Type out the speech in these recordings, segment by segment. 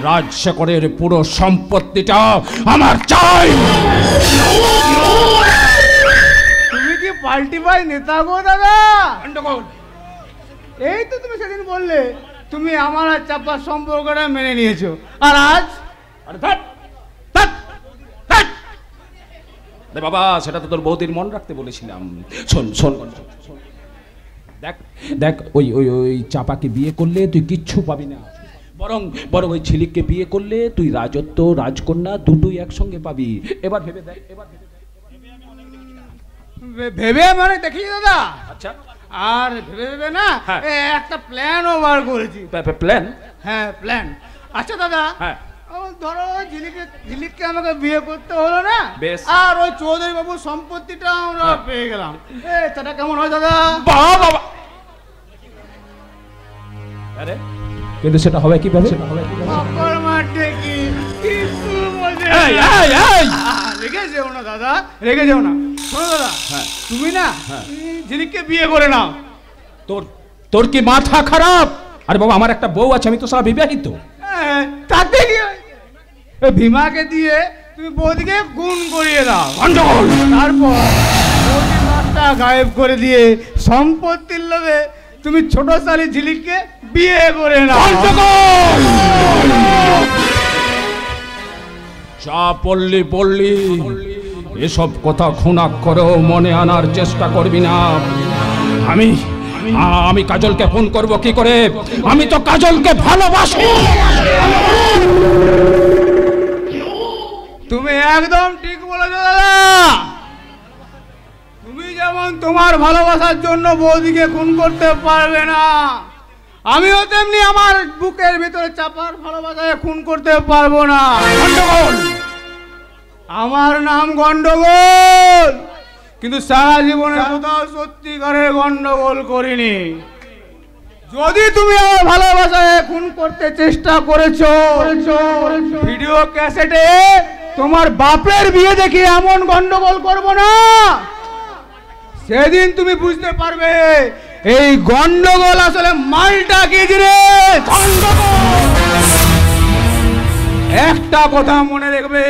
রাজশেখরের পুরো সম্পত্তিটা আমার চাই। তুমি কি পাল্টি ভাই নেতা গো দাদা? এই তো তুমি সেদিন বললে তুমি আমার আর চাপার সম্পর্কটা মেনে নিয়েছো, আর আজ? বাবা সেটা তো তোর বৌদির মন রাখতে বলেছিলাম। শোন শোন দেখ দেখ, ওই ওই ওই চাপাকে বিয়ে করলে তুই কিচ্ছু পাবি না, বরং বরং ওই ঝিলিককে বিয়ে করলে তুই রাজত্ব রাজকন্যা দুটোই একসঙ্গে পাবি। এবার ভেবে দেখ, এবার ভেবে মানে দেখি দাদা। আচ্ছা, আর ভেবে ভেবে না একটা প্ল্যানও বার করেছি। প্ল্যান? হ্যাঁ প্ল্যান। আচ্ছা দাদা, হ্যাঁ ধরো ঝিলিককে আমাকে বিয়ে করতে হলো না, আর ওই চৌধুরী বাবুর সম্পত্তিটা আমরা পেয়ে গেলাম, সেটা কেমন হয় দাদা? বাবা আরে কিন্তু সেটা হবে কিভাবে? সেটা হবে বাবার মাঠে কি কিছু বলে? রেগে যেও না দাদা, রেগে যেও না। শোনো দাদা, তুমি না ঝিলিককে বিয়ে করে নাও। তোর কি মাথা খারাপ? আরে বাবা আমার একটা বউ আছে, আমি তো সারা বিবাহিত। তাতে কি ভীমাকে দিয়ে তুমি বৌদিকে গুণ করিয়ে দাও, তারপর বৌদির মাথা গায়েব করে দিয়ে সম্পত্তির লোভে তুমি ছোট শালি ঝিলিককে বিয়ে করে নাও। যা বললি বললি, এসব কথা খুনা করেও মনে আনার চেষ্টা করবি না। আমি কাজলকে ফোন করব কি করে? আমি তো কাজলকে ভালোবাসি। তুমি একদম ঠিক বলেছো দাদা। তুমি যেমন তোমার ভালোবাসার জন্য বৌদিকে খুন করতে পারবে না, আমিও তেমনি আমার বুকের ভিতরে চাপার ভালোবাসায় খুন করতে পারবো না। গন্ডগোল, আমার নাম গন্ডগোল, কিন্তু সারা জীবনে কোথাও সত্যিকারের গন্ডগোল করিনি। যদি তুমি আমার ভালোবাসায় খুন করতে চেষ্টা করেছো, ভিডিও ক্যাসেটে তোমার বাপের বিয়ে দেখে এমন গন্ডগোল করব না, সেদিন তুমি বুঝতে পারবে এই গন্ডগোল আসলে মালটা কি রে। একটা কথা মনে রাখবে,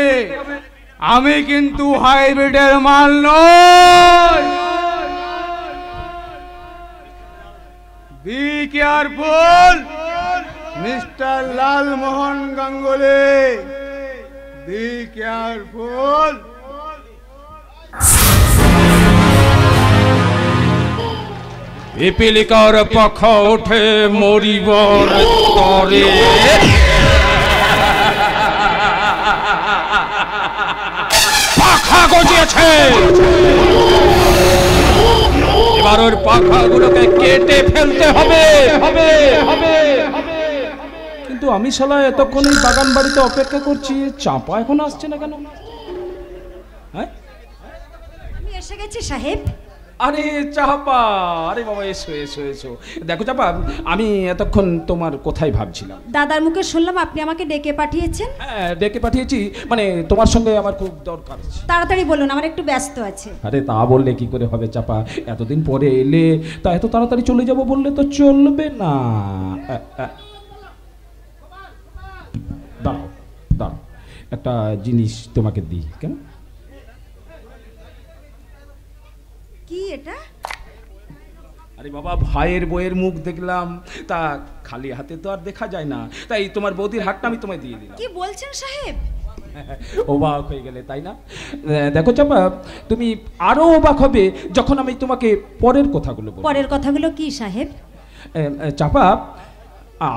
আমি কিন্তু হাইব্রিডের মাল নই। Be careful mister Lalmohan Ganguly, be careful. পিপিলিকার পাখা ওঠে মরিবার তরে, পাখা গজিয়েছে, এবার ওর পাখাগুলোকে কেটে ফেলতে হবে। কিন্তু আমি শালা এতক্ষণ এই বাগান বাড়িতে অপেক্ষা করছি, চাপা এখন আসছে না কেন? হ্যাঁ আমি এসে গেছি সাহেব। আরে চাপা, আরে বাবা এসো এসো এসো। দেখো চাপা, আমি এতক্ষণ তোমার কোথায় ভাবছিলাম। দাদার মুখে শুনলাম আপনি আমাকে ডেকে পাঠিয়েছেন। হ্যাঁ ডেকে পাঠিয়েছি, মানে তোমার সঙ্গে আমার খুব দরকার আছে। তাড়াতাড়ি বলুন, আমার একটু ব্যস্ত আছে। আরে তা বললে কি করে হবে চাপা, এতদিন পরে এলে, তা এত তাড়াতাড়ি চলে যাব বললে তো চলবে না। দাঁড়াও দাঁড়াও, একটা জিনিস তোমাকে দিই। কেন? কি এটা? আরে বাবা ভাইয়ের বইয়ের মুখ দেখলাম, তা খালি হাতে তো আর দেখা যায় না, তাই তোমার বৌদির হাতটা আমি তোমায় দিয়ে দিলাম। কি বলছেন সাহেব? অবাক হয়ে গেলে তাই না? দেখো চাপা, তুমি আরো অবাক হবে যখন আমি তোমাকে পরের কথাগুলো বলবো। পরের কথাগুলো কি সাহেব? চাপা,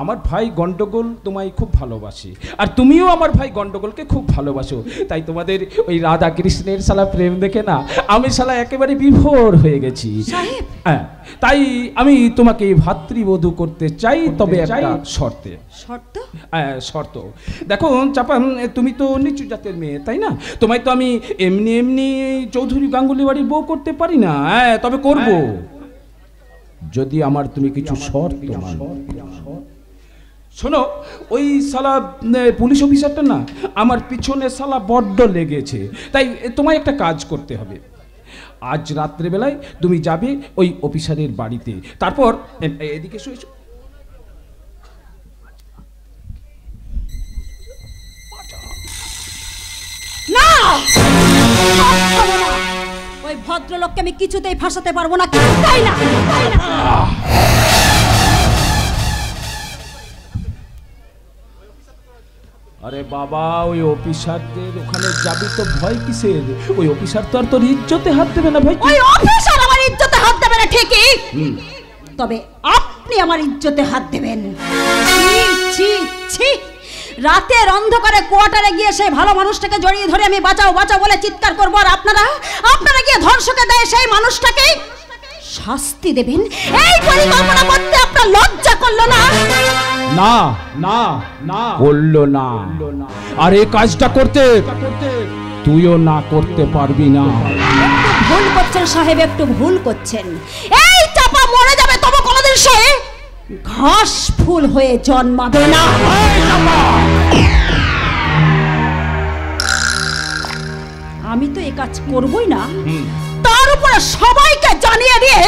আমার ভাই গন্ডগোল তোমায় খুব ভালোবাসে, আর তুমিও আমার ভাই গন্ডগোলকে খুব ভালোবাসো, তাই তোমাদের ওই রাধা কৃষ্ণের শালা প্রেম দেখে না আমি শালা একেবারে বিভোর হয়ে গেছি। হ্যাঁ, তাই আমি তোমাকে ভাতৃবধূ করতে চাই, তবে একটা শর্তে। শর্ত? শর্ত দেখো চাপা, তুমি তো নিচু জাতের মেয়ে তাই না? তোমায় তো আমি এমনি এমনি চৌধুরী গাঙ্গুলি বাড়ির বউ করতে পারি না। তবে করব যদি আমার তুমি কিছু শর্ত মানো। শোনো, ওই শালা পুলিশ অফিসারটা না আমার পিছনে শালা বড্ড লেগেছে, তাই তোমায় একটা কাজ করতে হবে। আজ রাত্রেবেলায় তুমি যাবে ওই অফিসারের বাড়িতে, তারপর এদিকে এসো। ওই ভদ্রলোককে আমি কিছুতেই ফাঁসাতে পারবো না, তাই না? আরে বাবা, ওই অফিসারদের ওখানে যাবি তো ভয় কিসের? ওই অফিসার তো আর তোর ইজ্জতে হাত দেবে না ভাই। ওই অফিসার আমার ইজ্জতে হাত দেবে না ঠিকই, তবে আপনি আমার ইজ্জতে হাত দেবেন। ছি ছি, রাতের অন্ধকারে কোয়ার্টারে গিয়ে সেই ভালো মানুষটাকে জড়িয়ে ধরে আমি বাঁচাও বাঁচাও বলে চিৎকার করবো, আর আপনারা গিয়ে ধর্ষকে দেয় সেই মানুষটাকে শাস্তি দেবেন। এই পরিকল্পনা করতে আপনার লজ্জা করলো না? না না না, করলো না। আর এই কাজটা করতে তুইও না করতে পারবি না। ভুল করছেন সাহেব, একটু ভুল করছেন। এই চাপা মরে যাবে, তবে কোনোদিন সে ঘাস ফুল হয়ে জন্মাবে না। আমি তো এ কাজ করবই না, তার উপরে সবাইকে জানিয়ে দিয়ে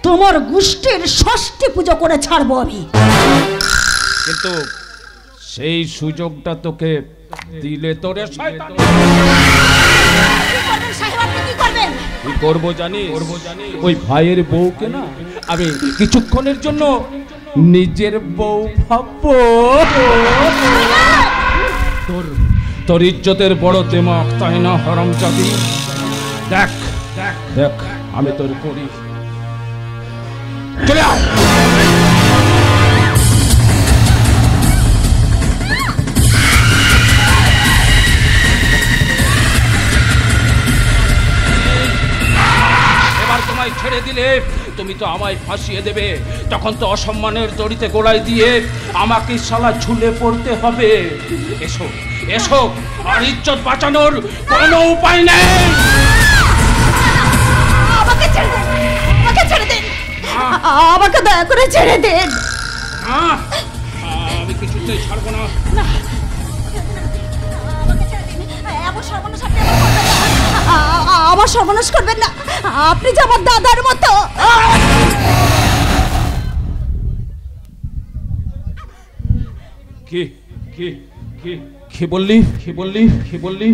তোমার গোষ্ঠীর ষষ্ঠী পুজো করে ছাড়বো আমি। কিন্তু সেই সুযোগটা তোকে দিলে তোরে শয়তান। কি করবো জানিস? ওই ভাইয়ের বউকে না আমি কিছুক্ষণের জন্য নিজের বউ ভাববো। তোর ইজ্জতের বড় দেমাক, তাই না হারামজাদি? দেখ দেখ দেখ আমি তোর করি। চলে আয়। ছেড়ে দিলে তুমি তো আমায় ফাঁসিয়ে দেবে, তখন তো অসম্মানের দড়িতে গোড়ায় দিয়ে আমাকে শালা ঝুলে পড়তে হবে। এসো এসো, আর ইজ্জত বাঁচানোর কোনো উপায় নেই। আমাকে ছেড়ে দিন, আমাকে ছেড়ে দিন, আমাকে দয়া করে ছেড়ে দিন। আমি কিছুতেই ছাড়বো না। আমার সর্বনাশ করবেন না, আপনি যে আমার দাদার মতো। কি কি কি কি বললি? কি বললি? কি বললি?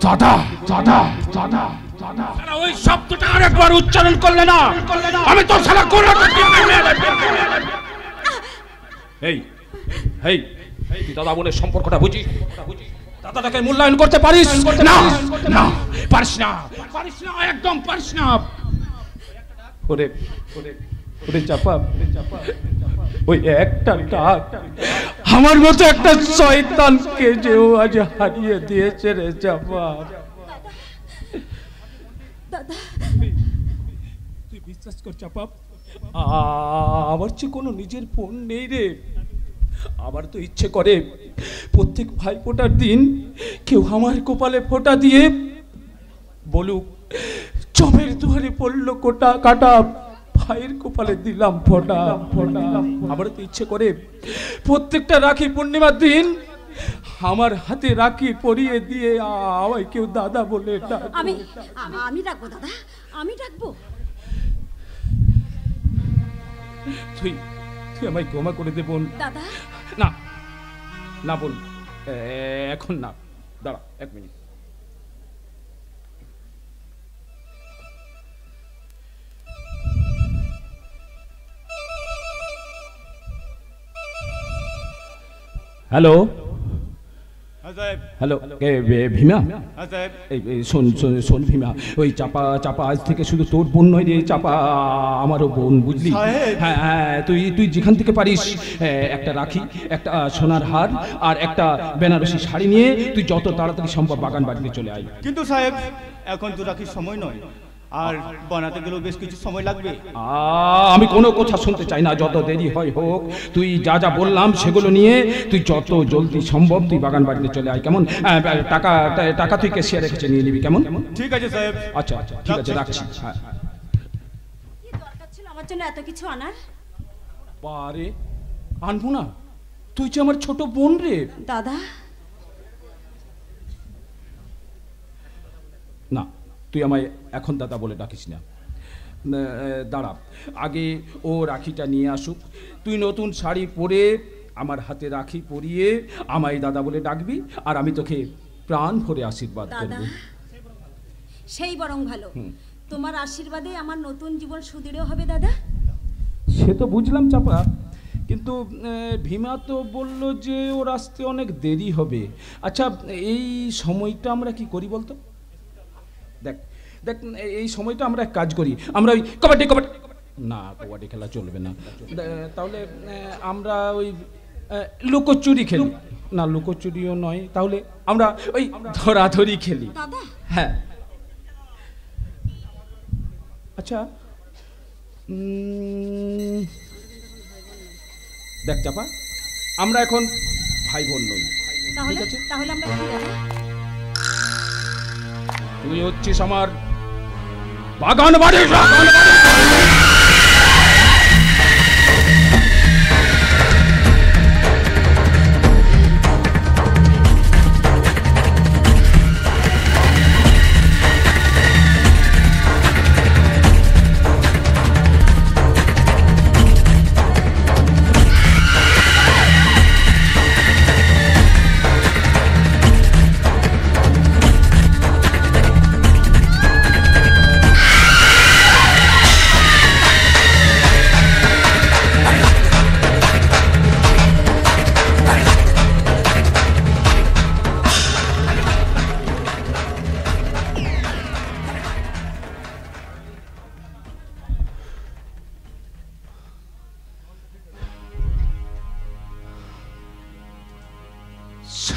দাদা দাদা দাদা দাদা, ওই শব্দটা আরেকবার উচ্চারণ করলে না আমি তো শালা কোলা। এই এই তুই দাদা বোনের সম্পর্কটা বুঝিস? দাদাটাকে মূল্যায়ন করতে পারিস না? না পারিস না, পারিস না, একদম পারিস না। ওরে ওরে ওরে চাপা, ওই একটা ডাক আমার মতো একটা শয়তানকে যে ও আজ হারিয়ে দিয়েছে রে চাপা। তুই বিশ্বাস কর চাপা, আমার চেয়ে কোনো নিজের ফোন নেই রে। আমার তো ইচ্ছে করে প্রত্যেক ভাই ফোটার দিন কেউ আমার কপালে ফোঁটা দিয়ে বলুক, জমের দুয়ারে পড়লো কোটা কাটা, ভাইয়ের কপালে দিলাম ফোঁটা ফোঁটা। আমার তো ইচ্ছে করে প্রত্যেকটা রাখি পূর্ণিমার দিন আমার হাতে রাখি পরিয়ে দিয়ে আমায় কেউ দাদা বলে ডাকবে। আমি ডাকবো দাদা, আমি ডাকবো। তুই তুই আমায় ক্ষমা করে দে বোন। দাদা না না বোন, এখন না, দাঁড়া 1 মিনিট। Hello hello, Bhima? এই শোন শোন শোন ভীমা, ওই চাপা চাপা আজ থেকে শুধু তোর বোন নয় রে চাপা, আমারও বোন, বুঝলি? হ্যাঁ হ্যাঁ, তুই যেখান থেকে পারিস একটা রাখি, একটা সোনার হার আর একটা বেনারসি শাড়ি নিয়ে তুই যত তাড়াতাড়ি সম্ভব বাগান বাড়িতে চলে আয়। কিন্তু সাহেব এখন তো রাখির সময় নয়, আর বানাতে গেলেও বেশ কিছু সময় লাগবে। আমি কোনো কথা শুনতে চাই না, যত দেরি হয় হোক। তুই যা যা বললাম সেগুলো নিয়ে তুই যত জলদি সম্ভব তুই বাগান বাড়িতে চলে আয়, কেমন? টাকা টাকা তুই ক্যাশিয়ার রেখেছে, নিয়ে নিবি, কেমন? ঠিক আছে সাহেব। আচ্ছা আচ্ছা ঠিক আছে, রাখছি। হ্যাঁ, কি দরকার ছিল আমার জন্য এত কিছু আনার? বারে আনবো না, তুই যে আমার ছোট বোন রে। দাদা না, তুই আমায় এখন দাদা বলে ডাকিস না। দাঁড়া, আগে ও রাখিটা নিয়ে আসুক। তুই নতুন শাড়ি পরে আমার হাতে রাখি পরিয়ে আমায় দাদা বলে ডাকবি, আর আমি তোকে প্রাণ ভরে আশীর্বাদ দাদা করব। সেই বরং ভালো, তোমার আশীর্বাদে আমার নতুন জীবন সুদৃঢ় হবে দাদা। সে তো বুঝলাম চাপা, কিন্তু ভীমা তো বলল যে ওর আসতে অনেক দেরি হবে। আচ্ছা, এই সময়টা আমরা কি করি বলতো? দেখ দেখ, এই সময়টা আমরা এক কাজ করি, আমরা ওই কবাডি কবাডি না, কবাডি খেলা চলবে না, তাহলে আমরা ওই লুকোচুরি খেলি। না, লুকোচুরিও নয়, তাহলে আমরা ওই ধরাধরি খেলি। দাদা হ্যাঁ, আচ্ছা দেখ চাপা, আমরা এখন ভাই বোন নই, তাহলে ঠিক আছে? তাহলে আমরা কি দাদা? তুই হচ্ছিস আমার বাগান বাড়ি।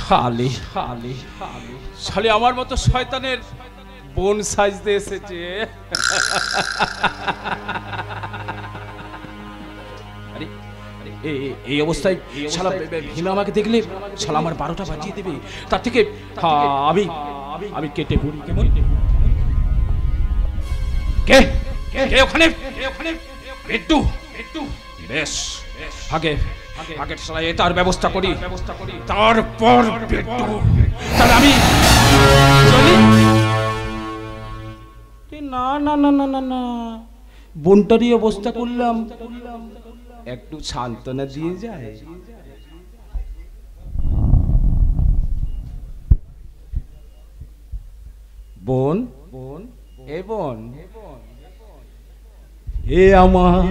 শালি শালি শালি আমার মতো শয়তানের বোন সাজতে এসেছে। আরে এই অবস্থায় শালা ভীমা আমাকে দেখলে শালা আমার 12টা বাজিয়ে দেবে। তার থেকে আমি আমি কেটে পড়ি। কেমন কে কে ওখানে? বিট্টু বেশ, আগে আগে শালা তার ব্যবস্থা করি, তারপর বিট্টু। তাহলে আমি চলি। না না না না না না, বোনটারই অবস্থা করলাম, একটু সান্ত্বনা দিয়ে যায়। বোন বোন এ বোন, এ আমার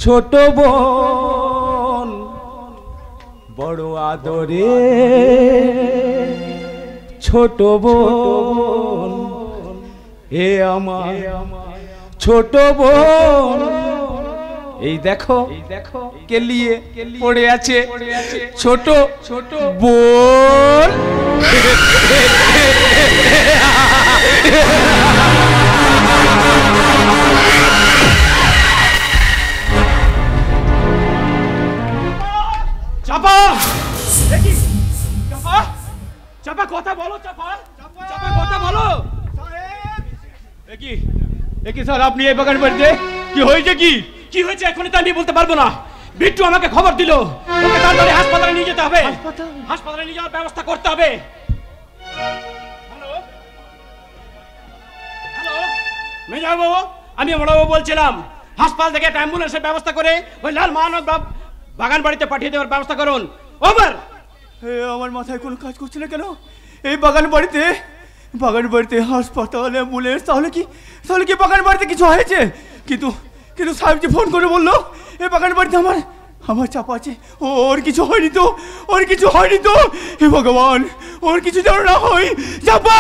ছোট বোন, বড় আদরে ছোট বোন, এ আমার ছোট বোন। এই দেখো কেলিয়ে পড়ে আছে ছোট ছোট বোন। চাপা চাপা চাপা কথা বলো, চাপা চাপা কথা বলো। কি স্যার, আপনি এই বাগান বাড়িতে কি হয়েছে? কি হয়েছে এখন তো আমি বলতে পারবো না। বিট্টু আমাকে খবর দিল, ওকে তাড়াতাড়ি হাসপাতালে নিয়ে যেতে হবে, হাসপাতালে নিয়ে যাওয়ার ব্যবস্থা করতে হবে। হ্যালো হ্যালো মেজর বাবু, আমি বড়বাবু বলছিলাম, হাসপাতাল থেকে একটা অ্যাম্বুলেন্সের ব্যবস্থা করে ওই লাল মানব বাগান বাড়িতে পাঠিয়ে দেওয়ার ব্যবস্থা করুন। ওভার। আমার মাথায় কোনো কাজ করছে না কেন? এই বাগান বাড়িতে হাসপাতাল, অ্যাম্বুলেন্স, তাহলে কি বাগান বাড়িতে কিছু হয়েছে? কিন্তু সাহেবজি ফোন করে বললো এই বাগান বাড়িতে আমার চাপা আছে। ওর কিছু হয়নি তো? হে ভগবান, ওর কিছু যেন না হয়। চাপা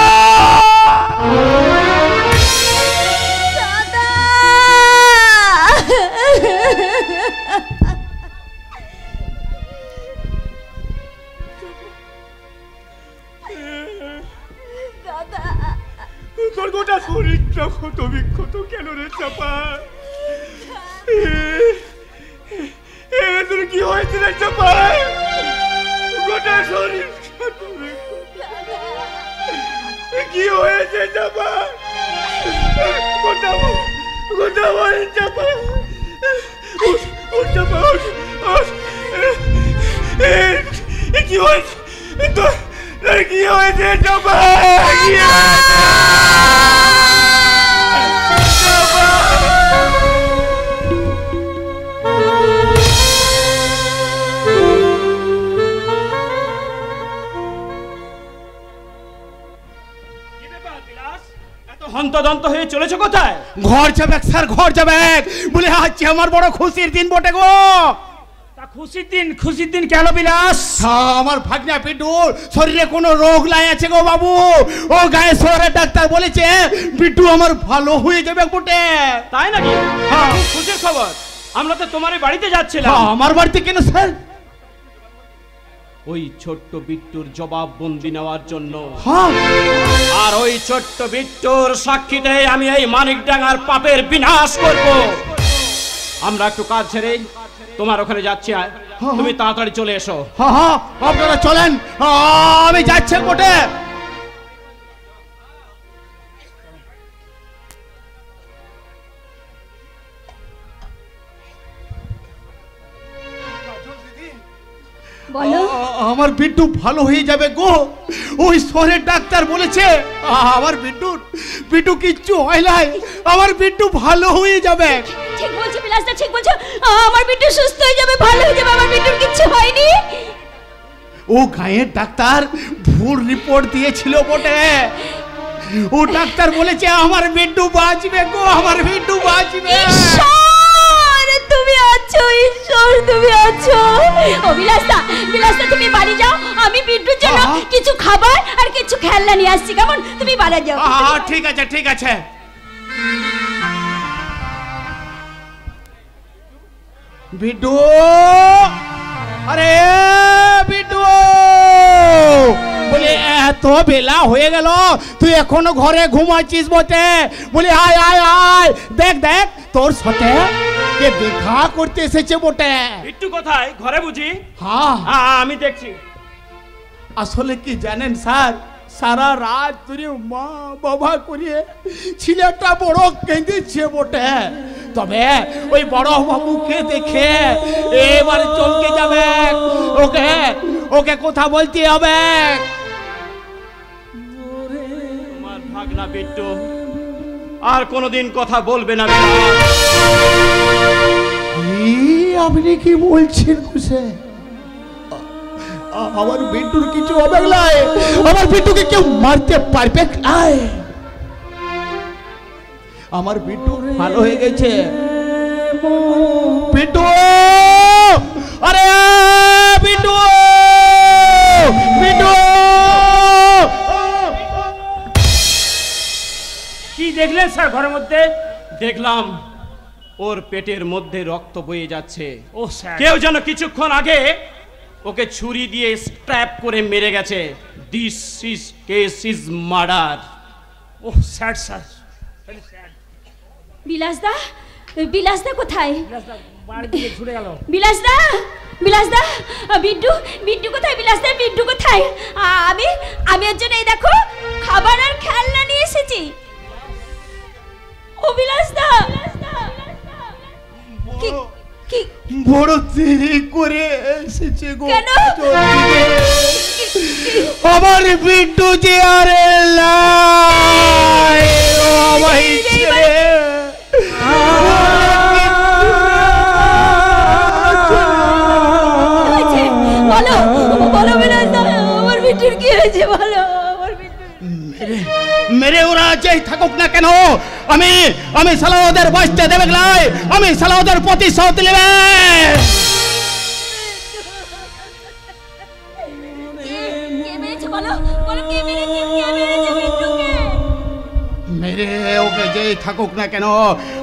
তোর গোটা শরীরটা ক্ষত বিক্ষত কেন রে চাপা? তোর কি হয়েছে রে চাপা? গোটা শরীর ক্ষত বিক্ষত, কি হয়েছে চাপা? গোটা বল চাপা, চাপা কি হয়েছে তোর? কি হয়েছে চাপা? হন্তদন্ত হয়ে চলেছো কোথায়? ঘর যাবে স্যার, ঘর যাবে। বলে আজকে আমার বড় খুশির দিন বটে গো। তা খুশির দিন কেন বিলাস? আমার ভাগ্না বিট্টুর শরীরে কোনো রোগ লাই আছে গো বাবু। ও গায়ে শহরের ডাক্তার বলেছে বিট্টু আমার ভালো হয়ে যাবে বটে। তাই নাকি? হ্যাঁ, খুশির খবর। আমরা তো তোমার বাড়িতে যাচ্ছিলাম। আমার বাড়িতে কেন স্যার? ওই ছোট্ট বিট্টুর জবাববন্দি নেওয়ার জন্য। হ্যাঁ, আর ওই ছোট্ট বিট্টুর সাক্ষীতে আমি এই মানিকডাঙ্গার পাপের বিনাশ করব। আমরা একটু কাজ ছেড়ে তোমার ওখানে যাচ্ছি। তুমি তাড়াতাড়ি চলে এসো। হ্যাঁ হ্যাঁ, আপনারা চলেন, আমি যাচ্ছি বটে। বলো। আমার বিট্টু ভালো হয়ে যাবে গো। ওই শহরের ডাক্তার বলেছে আমার বিট্টু কিচ্ছু হয় নাই, আমার বিট্টু ভালো হয়ে যাবে। ঠিক বলছো বিলাসদা, ঠিক বলছো। আমার বিট্টু সুস্থ হয়ে যাবে, ভালো হয়ে যাবে, আমার বিট্টুর কিচ্ছু হয়নি। ও গায়ের ডাক্তার ভুল রিপোর্ট দিয়েছিল বটে। ও ডাক্তার বলেছে আমার বিট্টু বাঁচবে গো, আমার বিট্টু বাঁচবে। ঈশ্বর তুমি আছো, ঈশ্বর তুমি আছো। ও বিলাসদা তুমি বাড়ি যাও, আমি বিট্টুর জন্য কিছু খাবার আর কিছু খেলনা নিয়ে আসছি, কেমন? তুমি বাড়ি যাও। ঠিক আছে ঠিক আছে। বিট্টু, আরে বিট্টু, বলে এত বেলা হয়ে গেল তুই এখনো ঘরে ঘুমাচ্ছিস বটে। বলে আয় আয় আয়, দেখ দেখ তোর সাথে কে দেখা করতে এসেছে বটে। বিট্টু কোথায়? ঘরে বুঝি? হ্যাঁ, আমি দেখছি। আসলে কি জানেন স্যার, সারা রাত ধরে মা বাবা করিয়ে ছেলেটা বড় কেঁদেছে বটে। তবে ওই বড় বাবুকে দেখে এবারে চমকে যাবে। ওকে ওকে কথা বলতে হবে। তোমার ভাগনা বিট্টু আর কোনোদিন কথা বলবে না। আপনি কি বলছেন কুসে? আমার বিট্টুর কিছু হবে না, আমার বিট্টুকে কেউ মারতে পারবে না। আমার বিট্টু ভালো হয়ে গেছে। বিট্টু, আরে বিট্টু, বিট্টু। কি দেখলেন স্যার ঘরের মধ্যে? দেখলাম ওর পেটের মধ্যে রক্ত বয়ে যাচ্ছে। ও স্যার, কেউ যেন কিছুক্ষণ আগে ওকে ছুরি দিয়ে স্ট্র্যাপ করে মেরে গেছে। This is case is murder. ও স্যার স্যার। বিলাসদা কোথায়? বাড়িতে ছুটে গেল। বিলাসদা বিট্টু কোথায়? বিলাসদা বিট্টু কোথায়? আমি ওর জন্য এই দেখো খাবার আর খেলনা নিয়ে এসেছি। ও বিলাসদা, কি বড় দেরি করে এসেছে গো। কেন? আমার বিট্টু যে আরে লাই, ও আমায় ছেড়ে বলো বিলাসদা, আমার বিট্টুর কি হয়েছে বলো? মেরে ওরা যেই থাকুক না কেন, আমি শালা ওদের বাঁচতে দেবে না, আমি শালা ওদের প্রতিশোধ নেবে। মেরে ওকে যেই থাকুক না কেন,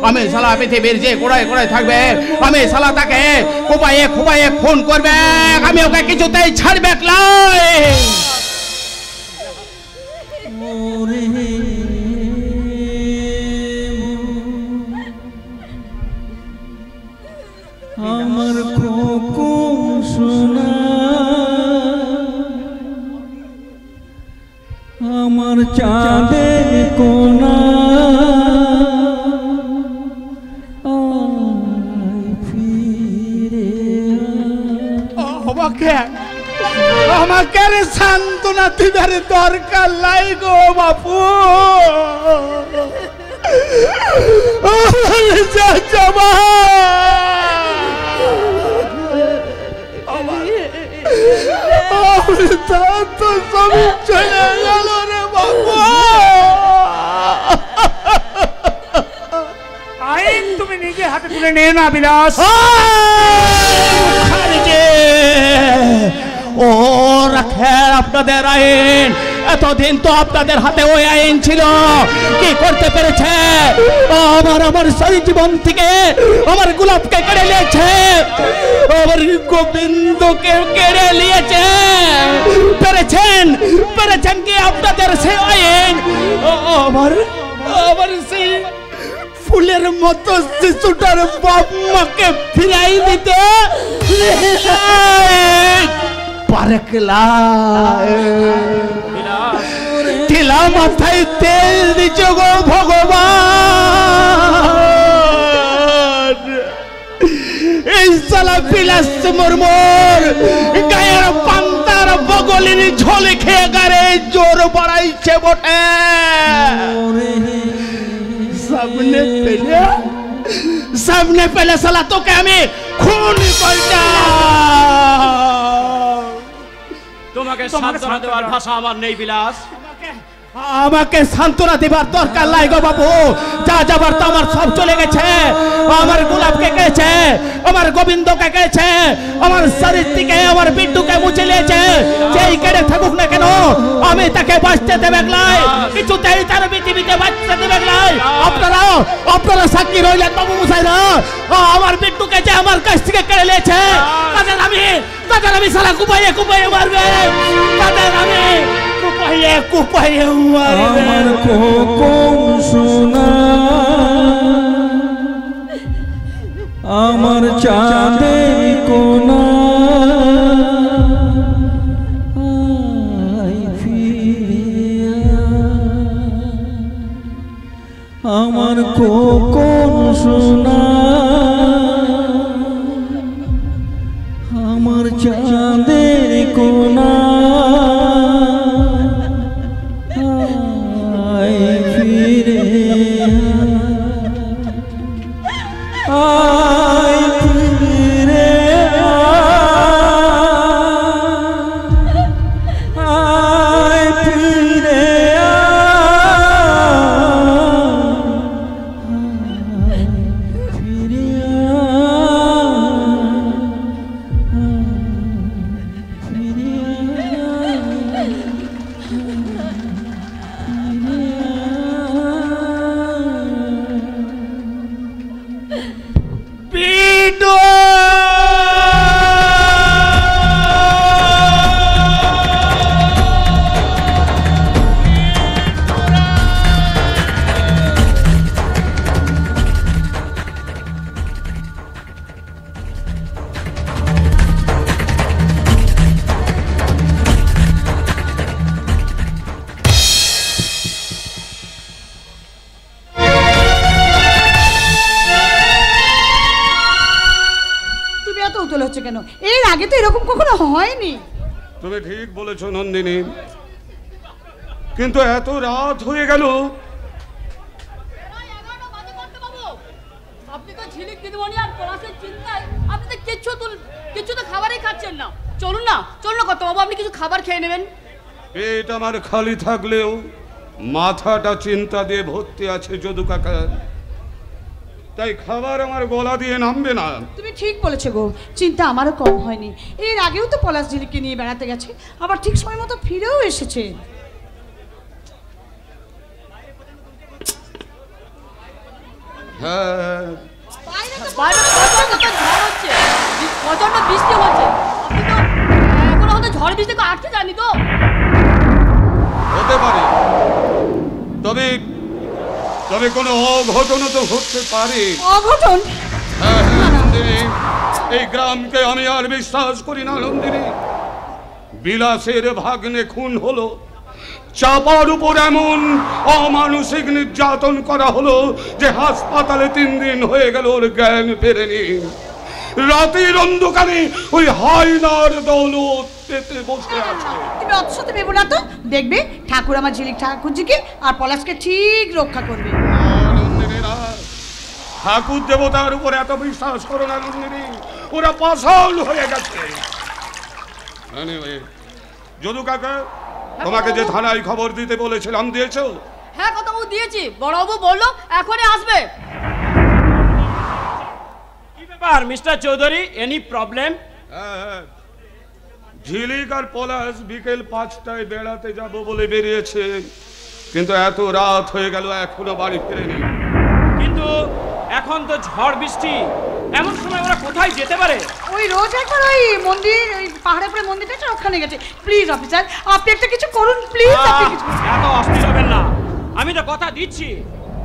আমি শালা পৃথিবীর যে গোড়ায় গোড়ায় থাকবে, আমি শালা তাকে কোপায়ে খুপায়ে খুন করবে, আমি ওকে কিছুতেই ছাড়বে না। আমার খোকন সোনা, আমার চাঁদের কোনা, ফিরে আমাকে সান্ত্বনা দিবার দরকার নাই গো বাপু। তো সব চলে গেল রে বাপু। তুলে নে না বিলাস। ও রাখেন আপনাদের আইন, এতদিন তো আপনাদের হাতে ওই আইন ছিল, কি করতে পেরেছে? আমার সেই জীবন থেকে আমার গোলাপকে কেড়ে নিয়েছে, আমার গোবিন্দকে কেড়ে নিয়েছে। পেরেছেন কি আপনাদের সেই আইন আমার সেই ফুলের মতো শিশুটার বাপ মাকে ফিরাই দিতে? টিলা মাথায় তেল দিচ্ছ গো ভগবান। এই সালা বিলাস মুরমুর গায়ের পান্তার বগলির ঝোলে খেয়ে গারে জোর বাড়াইছে বটে। সামনে পেলে সালা তোকে আমি খুন করতাম। তোমাকে সান্ত্বনা দেওয়ার ভাষা আমার নেই বিলাস। আমাকে সান্ত্বনা দেবার দরকার নাই গো বাবু, যা যাবার তো আমার সব চলে গেছে। আমার গোলাপকে কেছে, আমার গোবিন্দকে কেছে, আমার শরীরটিকে আমার বিট্টুকে মুছে নিয়েছে। যেই কেড়ে থাকুক না কেন আমি তাকে বাঁচতে দেবে নাই, কিছুতেই তার পৃথিবীতে বাঁচতে দেবে নাই। আপনারা সাক্ষী রইলেন বাবু মশাইরা, আমার বিট্টুকে যে আমার কাছ থেকে কেড়ে নিয়েছে তাদের আমি সারা কুপাইয়ে মারবে, তাদের আমি কুপাইয়ে মারবে। আমার কোন সোনা আমার চাঁদের কোনা আয় ফিরে আমার কোন সোনা আমার চাঁদের কোনা আয় ফিরে আয় ফিরে আয় ফিরে কেন? এর আগে তো এরকম কখনো হয়নি। তুমি ঠিক বলেছো নন্দিনী, কিন্তু এত রাত হয়ে গেল। আপনি তো ঝিলিক দিদিমণি আর পলাশের চিন্তায় আপনি তো কিচ্ছু তো খাবারই খাচ্ছেন না। চলুন না কর্তাবাবু, আপনি কিছু খাবার খেয়ে নেবেন। পেট আমার খালি থাকলেও মাথাটা চিন্তা দিয়ে ভর্তি আছে যদু কাকা, তাই খাবার আমার গলা দিয়ে নামবে না। তুমি ঠিক বলেছো গো, চিন্তা আমারও কম হয়নি। এর আগেও তো পলাশ ঝিলিককে নিয়ে বেড়াতে গেছে, আবার ঠিক সময় মতো ফিরেও এসেছে। হ্যাঁ, প্রচন্ড বৃষ্টি হচ্ছে, আপনি তো এখনো হয়তো ঝড় বৃষ্টিকে আটকে যাননি তো? হতে পারে, তবে কোনো অঘটন তো ঘটতে পারে। অঘটন? হ্যাঁ নন্দিনী, এই গ্রামকে আমি আর বিশ্বাস করি না নন্দিনী। বিলাসের ভাগ্নে খুন হলো, চাপার উপর এমন অমানসিক নির্যাতন করা হলো যে হাসপাতালে 3 দিন হয়ে গেল, ওর জ্ঞান ফেরেনি। রাতের অন্ধকারে ওই হাইনার দৌলত পেতে বসে আছে। তুমি অতশত ভেবো না তো, দেখবে ঠাকুর আমার ঝিলিক ঠাকুরজিকে আর পলাশকে ঠিক রক্ষা করবে। ঠাকুর দেবতার উপর এত বিশ্বাস করো না নন্দিনী, ওরা পাষাণ হয়ে গেছে। যদু কাকা, তোমাকে যে থানায় খবর দিতে বলেছিলাম দিয়েছো? হ্যাঁ কর্তাবাবু দিয়েছি, বড়বাবু বললো এখনই আসবে। ব্যাপার মিস্টার চৌধুরী, এনি প্রবলেম? ঝিলিক আর পলাশ বিকেল 5টায় বেড়াতে যাব বলে বেরিয়েছে, কিন্তু এত রাত হয়ে গেল এখনো বাড়ি ফিরেনি। কিন্তু এখন তো ঝড় বৃষ্টি, এমন সময় ওরা কোথায় যেতে পারে? ওই রোজ একবার ওই মন্দির, ওই পাহাড়ের উপরে মন্দিরটা আছে, ওখানে গেছে। প্লিজ অফিসার, আপনি একটা কিছু করুন প্লিজ। এত অস্থির হবেন না, আমি তো কথা দিচ্ছি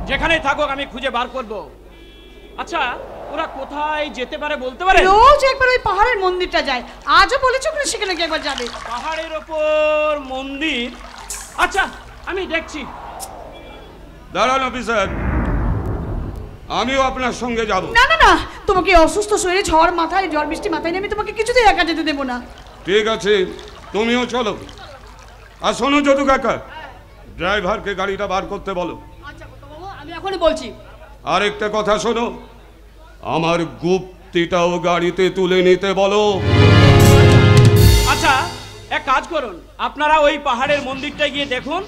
যেখানেই থাকুক আমি খুঁজে বার করব। আচ্ছা, ওরা কোথায় যেতে পারে বলতে পারে? রোজ একবার ওই পাহাড়ের মন্দিরটা যায়, আজও বলেছে ওখানে, সেখানে কি একবার যাবে। পাহাড়ের ওপর মন্দির, আচ্ছা আমি দেখছি। দাঁড়ান অফিসার, আমিও আপনার সঙ্গে যাব। না না না, তোমাকে অসুস্থ শরীরে ঝড় মাথায়, ঝড় বৃষ্টি মাথায় নেমে তোমাকে কিছুতেই একা যেতে দেবো না। ঠিক আছে, তুমিও চলো। আর শোনো যদু কাকা, ড্রাইভারকে গাড়িটা বার করতে বলো। আচ্ছা বাবু, আমি এখনই বলছি। আর একটা কথা শোনো, আমার গুপ্তিটাও গাড়িতে তুলে নিতে বলো। আচ্ছা এক কাজ করুন, আপনারা ওই পাহাড়ের মন্দিরটা গিয়ে দেখুন,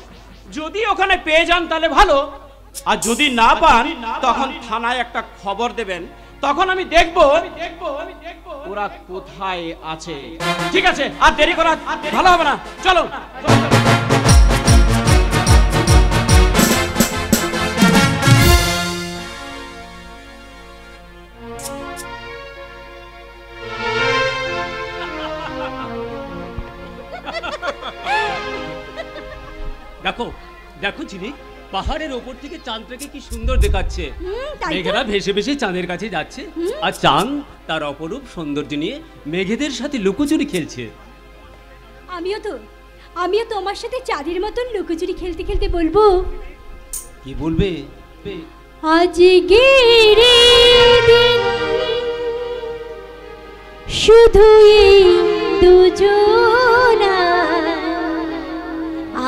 যদি ওখানে পেয়ে যান তাহলে ভালো, আর যদি না পান তখন থানায় একটা খবর দেবেন, তখন আমি দেখব ওরা কোথায় আছে। ঠিক আছে, আর দেরি করা ভালো হবে না, চলো। দেখো দেখো চিনি, পাহাড়ের ওপর থেকে চাঁদটাকে কি সুন্দর দেখাচ্ছে। তাই তো। মেঘেরা ভেসে ভেসে চাঁদের কাছে যাচ্ছে, আর চাঁদ তার অপরূপ সৌন্দর্য নিয়ে মেঘেদের সাথে লুকোচুরি খেলছে। আমিও তোমার সাথে চাঁদের মতন লুকোচুরি খেলতে খেলতে বলবো, কি বলবে? আজকের দিন শুধু এই দুজনা,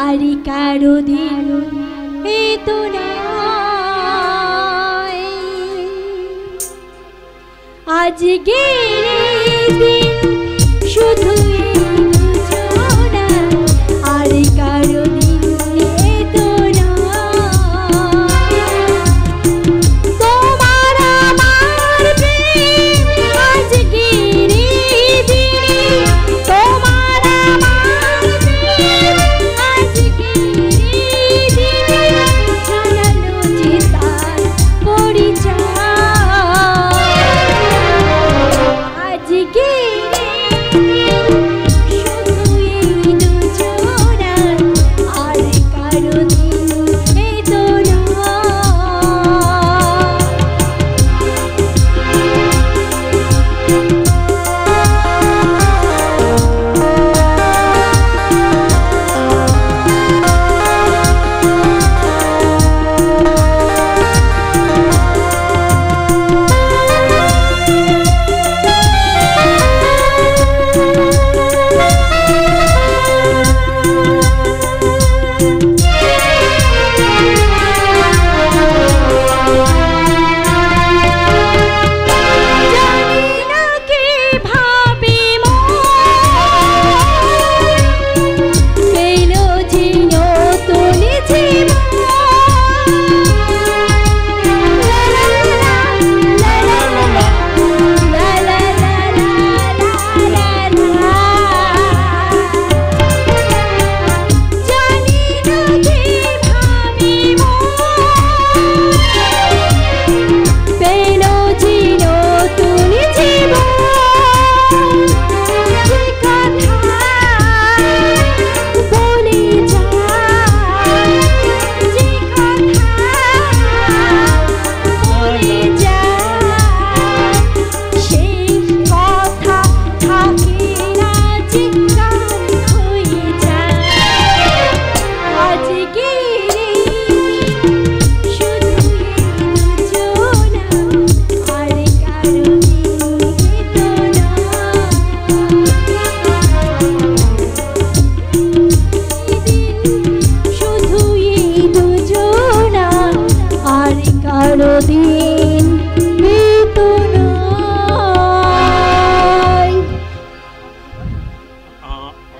আর কারো দিন এ তো নয়। আজকের দিন শুধু এই দুজনা, আর কারো দিন এ তো নয়। তোমার আমার প্রেম আজকের দিনে, তোমার আমার প্রেম আজকের দিনে, জানালো যে তার পরিচয়। আজকের শুধু এই দুজনা, আর কারো দিন এ তো নয়। জানি না কে ভাবে পেল যে নতুন জানি না কে ভাবে পেল যে নতুন জীবন। যে কথা বলে যায়, যে কথা বলে যায়, সেই কথা থাকে না, যে গান হয়ে যায়। আজকের শুধু দুজনা, আর কারো দিন তো শুধু এই দুজনা, আর কারো দিন তো নয়।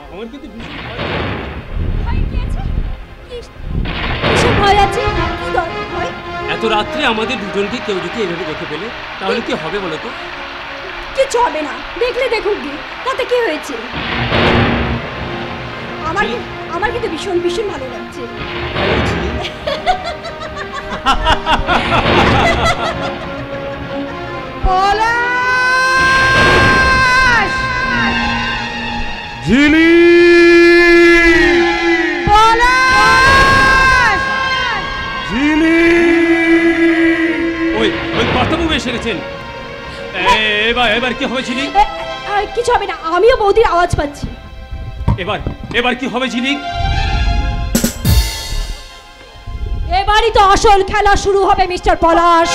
আমার কিন্তু ভীষণ কিসের ভয় আছে? কি দরকার ভয়? এত রাত্রে আমাদের দুজনকে কেউ যদি এভাবে দেখে ফেলে তাহলে কি হবে বলো তো? কিছু হবে না, দেখলে দেখুক কি, তাতে কি হয়েছে? আমার কিন্তু ভীষণ ভীষণ ভালো লাগছে। পলাশ! ঝিলি পলাশ! ঝিলি ওই কর্তাবাবু এসে গেছেন। এবার কি হবে ঝিলিক? কিছু হবে না, আমিও বৌদির আওয়াজ পাচ্ছি। এবার কি হবে ঝিলিক? এবারই তো আসল খেলা শুরু হবে মিস্টার পলাশ।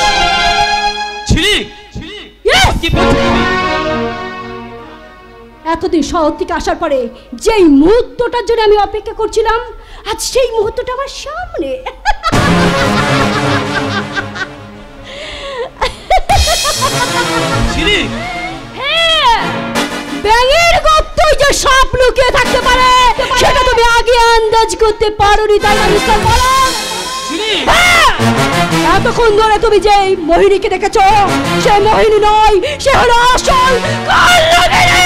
ঝিলিক কি বলছো তুমি? এতদিন শহর থেকে আসার পরে যেই মুহূর্তটার জন্য আমি অপেক্ষা করছিলাম, আজ সেই মুহূর্তটা আমার সামনে। ঝিলিক, হ্যাঁ, ব্যাঙের গর্তই যে সাপ লুকিয়ে থাকতে পারে সেটা তুমি আগে আন্দাজ করতে পারোনি, তাই না মিস্টার পলাশ? হ্যাঁ, এতক্ষণ ধরে তুমি যে মোহিনীকে দেখেছো, সে মোহিনী নয়, সে হলো আসল কালনাগিনী।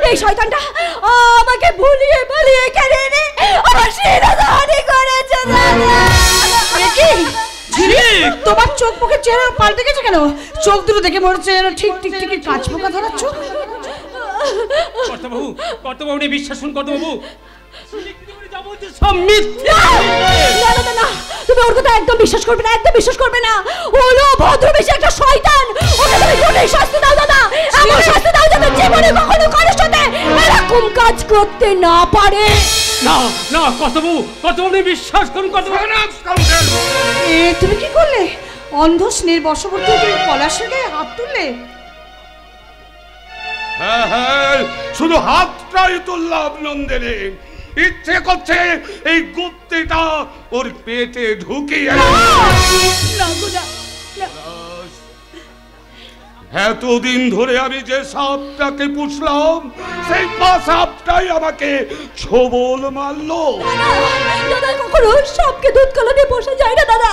এই শয়তানটা আমাকে ভুলিয়ে পালিয়ে কেড়ে এনে আমার শিরোধারী করেছে। তোমার চোখ মুখের চেহারা পাল্টে গেছে কেন? চোখ দুটো দেখে মনে হচ্ছে যেন ঠিক ঠিক ঠিক কাঁচ পোকা ধরার চোখ। কর্তাবাবু বিশ্বাস করুন কর্তাবাবু, তুমি ওর কথা একদম বিশ্বাস করবে না, একদম বিশ্বাস করবে না। হলো ভদ্রবেশী একটা শয়তান। ওকে তুমি কোনই শাস্তি দাও দাদা, এমন শাস্তি দাও যাতে জীবনে কখনো কারোর সাথে এরকম কাজ করতে না পারে। না না কর্তাবাবু, কর্তাবাবু বিশ্বাস করুন কর্তাবাবু। তুমি কি করলে? অন্ধ স্নেহের বশবর্তী তুমি পলাশের গায়ে হাত তুললে? হ্যাঁ হ্যাঁ, শুধু হাতটাই তুললাম নন্দিনী। ইচ্ছে করছে এই গুপ্তিটা ওর পেটে ঢুকিয়ে। এতদিন ধরে আমি যে সাপটাকে পুষলাম, সেই সাপটাই আমাকে ছোবল মারলো। দাদা, কখনো সাপকে দুধ কলাতে বসে যায় না দাদা,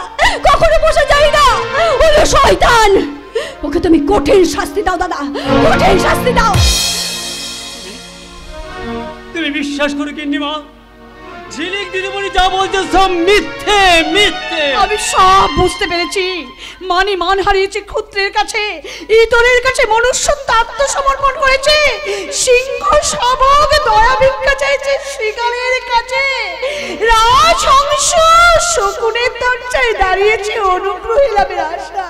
কখনো বসে যায় না। ওরে শয়তান, ওকে তুমি কঠিন শাস্তি দাও দাদা, কঠিন শাস্তি দাও। তুমি বিশ্বাস করো কিন্নিমা, ঝিলিক দিদিমণি যা বলছে সব মিথ্যে মিথ্যে। আমি সব বুঝতে পেরেছি। মান হারিয়েছে ক্ষুদ্রের কাছে, ইতরের কাছে মনুষ্যত্ব আত্মসমর্পণ করেছে। সিংহ শাবক দয়া ভিক্ষা চাইছে শিকারের কাছে। রাজহংস শকুনের দরজায় দাঁড়িয়েছে অনুগ্রহী লাভের আশা।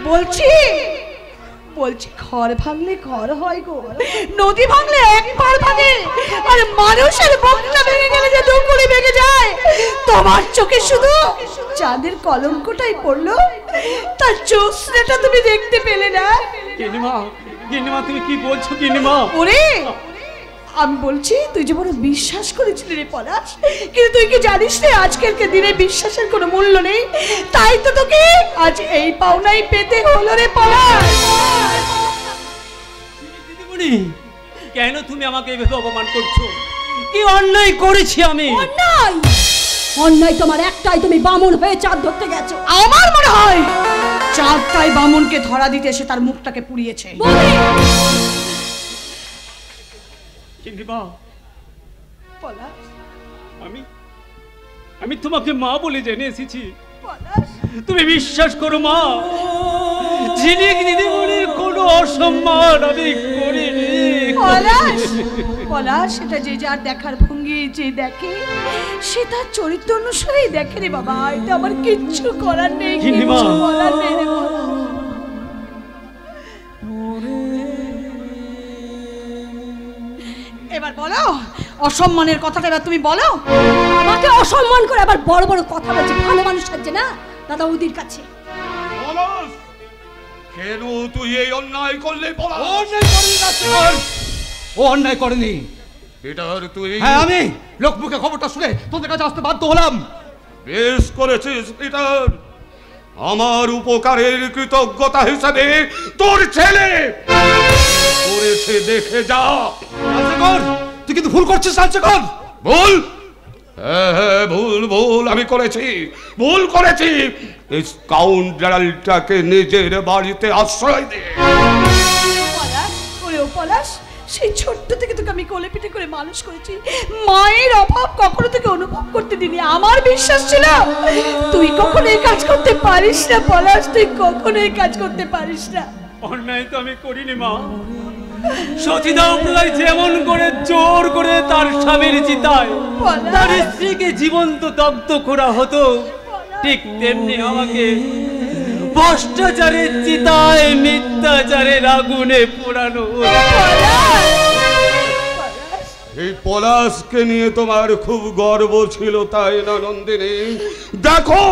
বলছি ঘর ভাঙলে ঘর হয় গো, নদী ভাঙলে একবার ভাঙে, আর মানুষের বুকটা ভেঙে গেলে যে দুপুরে ভেঙে যায়। তোমার চোখে শুধু চাঁদের কলঙ্কটাই পড়লো, তার জ্যোৎস্নাটা তুমি দেখতে পেলে না। গিন্নিমা তুমি কি বলছো গিন্নিমা? ওরে আমি বলছি, তুই যে বড় বিশ্বাস করেছিলি রে পলাশ, কিন্তু তুই কি জানিস রে আজকের দিনে বিশ্বাসের কোনো মূল্য নেই। তাই তো তোকে আজ এই পাওনাই পেতে হলো রে পলাশ। দিদিমণি, কেন তুমি আমাকে এভাবে অপমান করছো? কি অন্যায় করেছি আমি? অন্যায় তোমার একটাই, তুমি বামুন হয়ে চাঁদ ধরতে গেছো। আমার মনে হয় চাঁদটাই বামুনকে ধরা দিতে এসে তার মুখটাকে পুড়িয়েছে। আমি তোমাকে মা বলে জেনে এসেছি। তুমি বিশ্বাস করো মা, ঝিলিক দিদিমণির কোনো অসম্মান আমি করিনি। পলাশ, সেটা যে যার দেখার ভঙ্গি যে দেখে, সে তার চরিত্র অনুসারেই দেখে রে বাবা। এটা আমার কিচ্ছু করার নেই, কিচ্ছু বলার নেই রে বাবা। এবার বলো, অসম্মানের কথাটা এবার তুমি বলো। আমাকে অসম্মান করে আবার বড় বড় কথা বলছে, ভালো মানুষ সাজছে না দাদা ওদের কাছে। কেন তুই এই অন্যায় করলে? ও অন্যায় করেনি পিটার, তুই? হ্যাঁ, আমি লোকমুখে খবরটা শুনে তোদের কাছে আসতে বাধ্য হলাম। বেশ করেছিস পিটার। আমার উপকারের কৃতজ্ঞতা হিসাবে তোর ছেলে করেছে দেখে যা। তুই কিন্তু ভুল করছিস রাজশেখর। ভুল? হ্যাঁ, ভুল আমি করেছি, ভুল করেছি। এই স্কাউন্ডারটাকে নিজের বাড়িতে আশ্রয় দে। পলাশ, ওরে পলাশ, সেই ছোট্ট থেকে তোকে আমি কোলে পিঠে করে মানুষ করেছি। মায়ের অভাব কখনো তোকে অনুভব করতে দিনি। আমার বিশ্বাস ছিল তুই কখনো এই কাজ করতে পারিস না পলাশ, তুই কখনো এই কাজ করতে পারিস না। অন্যায় তো আমি করিনি মা। সতীদাহ প্রদায় যেমন করে জোর করে তার স্বামীর চিতায় তার স্ত্রীকে জীবন্ত দগ্ধ করা হতো, ঠিক তেমনি আমাকে ভ্রষ্টাচারের চিতায় মিথ্যাচারের আগুনে পোড়ানো। এই পলাশকে নিয়ে তোমার খুব গর্ব ছিল, তাই না নন্দিনী? দেখো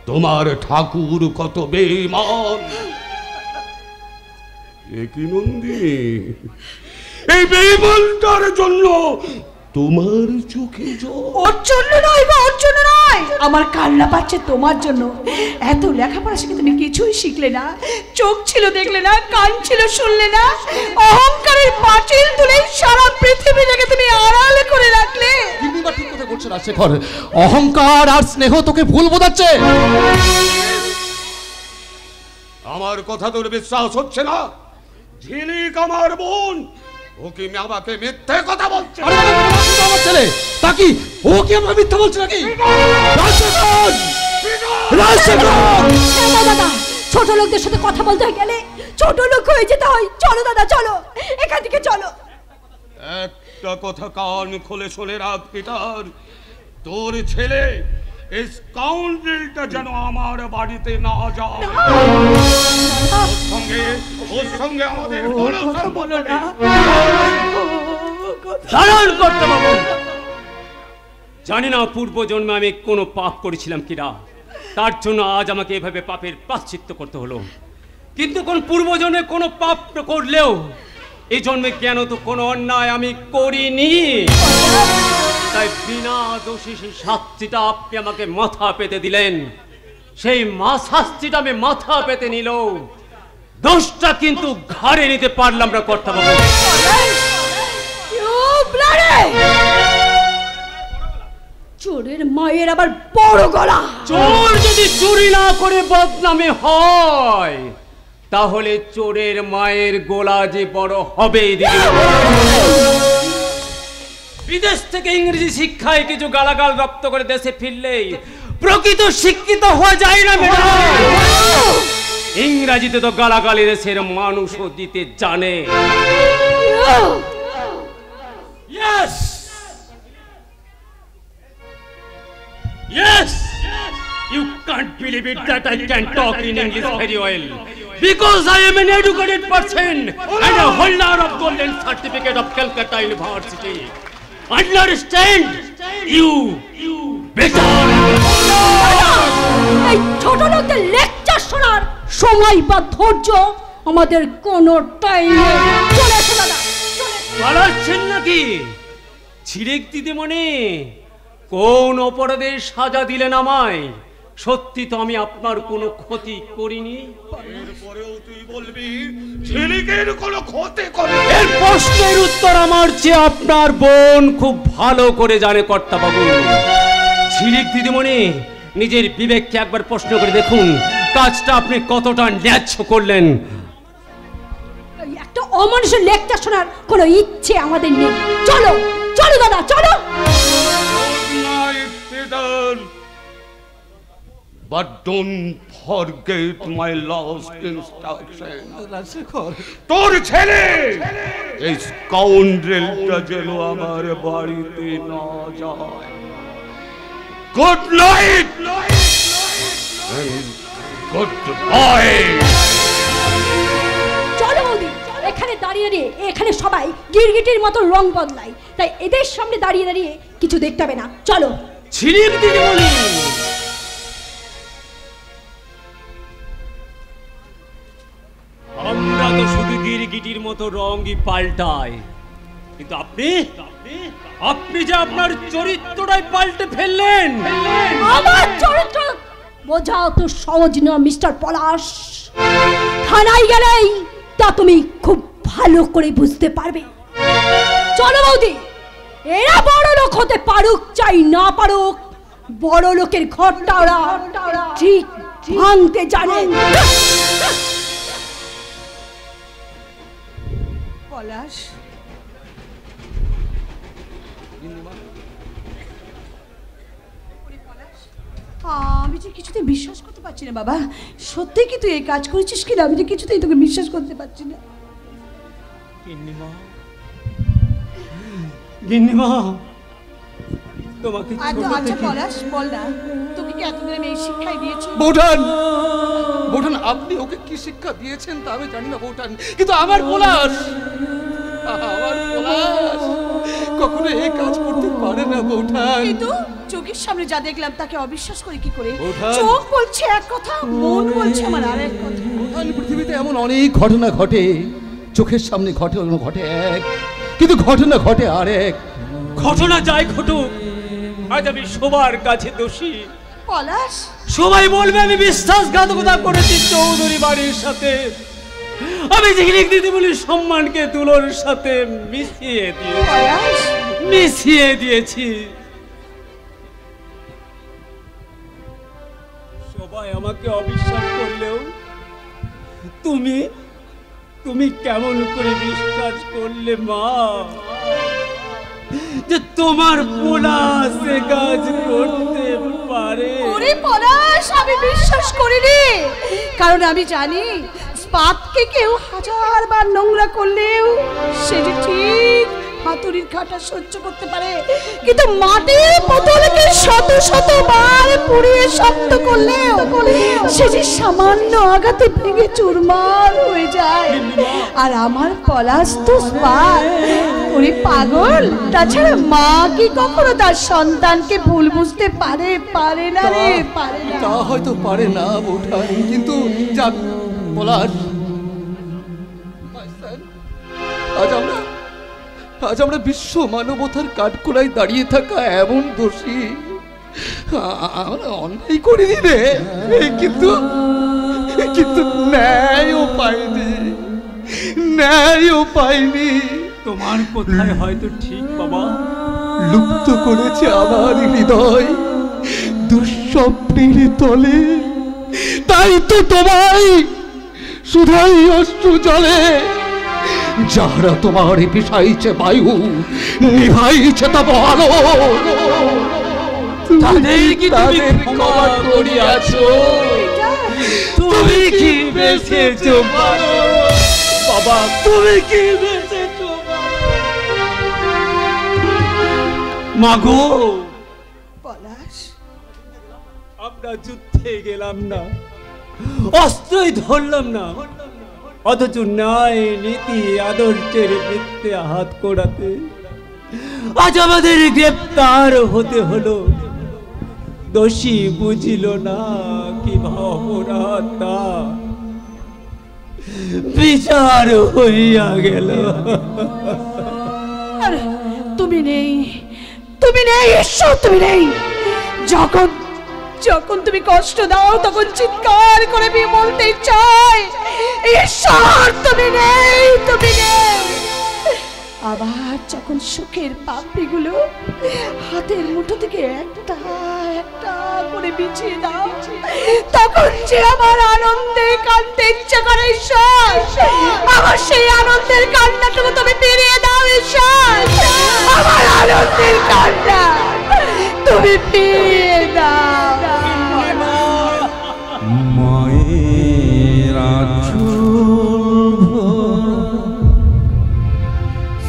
তোমার ঠাকুর কত বেঈমান। কি নন্দিনী, এই বেঈমানটার জন্য তোমার চোখে জল? ওর জন্য নয় গো, ওর জন্য নয়, আমার কান্না পাচ্ছে তোমার জন্য। এত লেখাপড়া শিখে তুমি কিছুই শিখলে না, চোখ ছিল দেখলে না, কান ছিল শুনলে না, অহংকারের পাঁচিল তুলে সারা পৃথিবীটাকে তুমি আড়াল করে রাখলে। গিন্নিমা ঠিক কথা বলছে রাজশেখর, অহংকার আর স্নেহ তোকে ভুল বোঝাচ্ছে। আমার কথা তোর বিশ্বাস হচ্ছে না? ঝিলিক আমার বোন, ও কি আমাকে মিথ্যে কথা বলছে? আমার ছেলে তা কি ও কি আমাকে মিথ্যা বলছে নাকি? রাজশেখর, রাজশেখর! দাদা, ছোট লোকদের সাথে কথা বলতে গেলে ছোট লোক হয়ে যেতে হয়। চলো দাদা, চলো এখান থেকে চলো। একটা কথা কান খুলে শুনে রাখ পিটার, তোর ছেলে এই স্কাউন্ডারটা যেন আমার বাড়িতে না যায়। ওর সঙ্গে আমাদের কোনো সম্পর্ক নেই। ধারণ করতে বাবু, জানি না পূর্ব জন্মে আমি কোনো পাপ করেছিলাম কিনা, তার জন্য আজ আমাকে এভাবে পাপের প্রায়শ্চিত্ত করতে হলো। কিন্তু কোন পূর্বজন্মে কোনো পাপ করলেও এই জন্মে কেন তো কোনো অন্যায় আমি করিনি, তাই বিনা দোষী সেই শাস্তিটা আপনি আমাকে মাথা পেতে দিলেন। সেই শাস্তিটা আমি মাথা পেতে নিল, দোষটা কিন্তু ঘাড়ে নিতে পারলাম না কর্তা বাবু। চোরের মায়ের আবার বড় গলা। চোর যদি চুরি না করে বদনামে হয়, তাহলে চোরের মায়ের গোলা যে বড় হবেই। বিদেশ থেকে ইংরেজি শিক্ষায় কিছু গালাগাল রপ্ত করে দেশে ফিরলেই প্রকৃত শিক্ষিত হয়ে যায় না ম্যাডাম। ইংরেজিতে তো গালাগালি দেশের মানুষও দিতে জানে। Yes! Yes! You can't believe it that I can talk in English very well. Because I am an educated person and a holder of golden certificate of Calcutta University. Understand? You better! এই ছোট লোকদের lecture শোনার সময় বা ধৈর্য আমাদের কোনো time নেই। চলে এসো দাদা, পালাচ্ছেন নাকি? ঝিলিক দিদিমণি, কোন অপরাধের সাজা দিলেন আমায়? সত্যি তো আমি আপনার কোনো ক্ষতি করিনি। এরপরেও তুই বলবি ঝিলিকের কোনো ক্ষতি করে? এর প্রশ্নের উত্তর আমার চেয়ে আপনার বোন খুব ভালো করে জানে কর্তাবাবু। ঝিলিক দিদিমণি, নিজের বিবেককে একবার প্রশ্ন করে দেখুন, কাজটা আপনি কতটা ন্যায্য করলেন। একটা অমানুষের লেকচার শোনার কোনো ইচ্ছে আমাদের নেই। চলো চলো দাদা, চলো। But don't forget my last instruction. তোর ছেলে এই স্কাউন্ডারটা যেন আমার বাড়িতে না যায়। Good night and goodbye. চলো বৌদি, এখানে দাঁড়িয়ে দাঁড়িয়ে এখানে সবাই গিরগিটির মতো রং বদলায়, তাই এদের সামনে দাঁড়িয়ে দাঁড়িয়ে কিছু দেখতে হবে না। চলো। ঝিলিক দিদিমণি, মতো রঙই পাল্টায়, কিন্তু আপনি আপনি যে আপনার চরিত্রটাই পাল্টে ফেললেন। আমার চরিত্র বোঝা তো সহজ না মিস্টার পলাশ। থানায় গেলেই তা তুমি খুব ভালো করে বুঝতে পারবে। চলো বৌদি, এরা বড় লোক হতে পারুক চাই না পারুক, বড় লোকের ঘরটা ওরা ঠিক ভাঙতে জানেন। পলাশ, আমি যে কিছুতে বিশ্বাস করতে পারছি না বাবা। সত্যি কি তুই এই কাজ করেছিস কিনা? আমি যে কিছুতেই তোকে বিশ্বাস করতে পারছি না। গিন্নিমা, তোমাকে আচ্ছা পলাশ, বল না, তোকে কি এতদিন আমি এই শিক্ষাই দিয়েছি? বৌঠান, বৌঠান, আপনি ওকে কি শিক্ষা দিয়েছেন তা আমি জানি না বৌঠান, কিন্তু আমার পলাশ কখনো এই কাজ করতে পারে না বৌঠান। কিন্তু চোখের সামনে যা দেখলাম তাকে অবিশ্বাস করে কি করে? চোখ বলছে এক কথা, মন বলছে আমার আরেক কথা। বৌঠান, পৃথিবীতে এমন অনেক ঘটনা ঘটে, চোখের সামনে ঘটে এক, কিন্তু ঘটনা ঘটে আরেক। ঘটনা যাই ঘটুক, আজ আমি সবার কাছে দোষী। পলাশ, সবাই বলবে আমি বিশ্বাসঘাতকতা করেছি চৌধুরী বাড়ির সাথে। আমি ঝিলিক দিদি বলি সম্মানকে তুলোর সাথে মিশিয়ে দিয়েছি। সবাই আমাকে অবিশ্বাস করলেও তুমি কেমন করে বিশ্বাস করলে মা যে তোমার পলাশ সে কাজ করতে পারে? ওরে পলাশ, আমি বিশ্বাস করিনি, কারণ আমি জানি পাপকে কেউ হাজারবার নোংরা করলেও সে যে ঠিক হাতুড়ির কাঁটা সহ্য করতে পারে, কিন্তু মাটির পুতুলকে শত শতবার পুড়িয়ে শক্ত করলেও সে যে সামান্য আঘাতে ভেঙে চুরমার হয়ে যায়। আর আমার পলাশ তো ওরে পাগল, তাছাড়া মা কি কখনো তার সন্তানকে ভুল বুঝতে পারে না রে, পারে না। তা হয়তো পারে না বৌঠান, কিন্তু যাক পলাশ, আজ আমরা বিশ্ব মানবতার কাঠগোড়ায় দাঁড়িয়ে থাকা এমন দোষী আমরা অন্যায় করিনি রে, কিন্তু ন্যায়ও পাইনি। তোমার কোথায় হয়তো ঠিক বাবা, লুপ্ত করেছে আমার হৃদয় দুঃস্বপ্নের তলে। তাই তো তোমায় শুধাই অশ্রু জলে, যারা তোমার বিষাইছে বায়ু, নিভাইছে তব আলো, তাদের ক্ষমা করিয়াছো। তুমি কি বেঁচেছো বাবা, তুমি কি বেঁচেছো মাগো? পলাশ, আমরা যুদ্ধে গেলাম না, অস্ত্রই ধরলাম না, অথচ ন্যায় নীতি আদর্শের বৃত্তে হাত করাতে আজ আমাদের গ্রেপ্তার হতে হলো। দোষী বুঝিল না কি ভাবনা, বিচার হইয়া গেল। তুমি নেই, ঈশ্বর তুমি নেই। যখন তুমি কষ্ট দাও তখন চিৎকার করে বলতে চাই, ঈশ্বর তুমি নেই। আবার যখন সুখের পাপড়িগুলো হাতের মুঠো থেকে একটা একটা করে বিছিয়ে দাও, তখন যে আমার আনন্দে কাঁদতে ইচ্ছা করে ঈশ্বর, আমার সেই আনন্দের কান্নাটুকু তুমি ফিরিয়ে দাও ঈশ্বর। আমার আনন্দের কান্না তুমি ফিরিয়ে দাও। মায়ের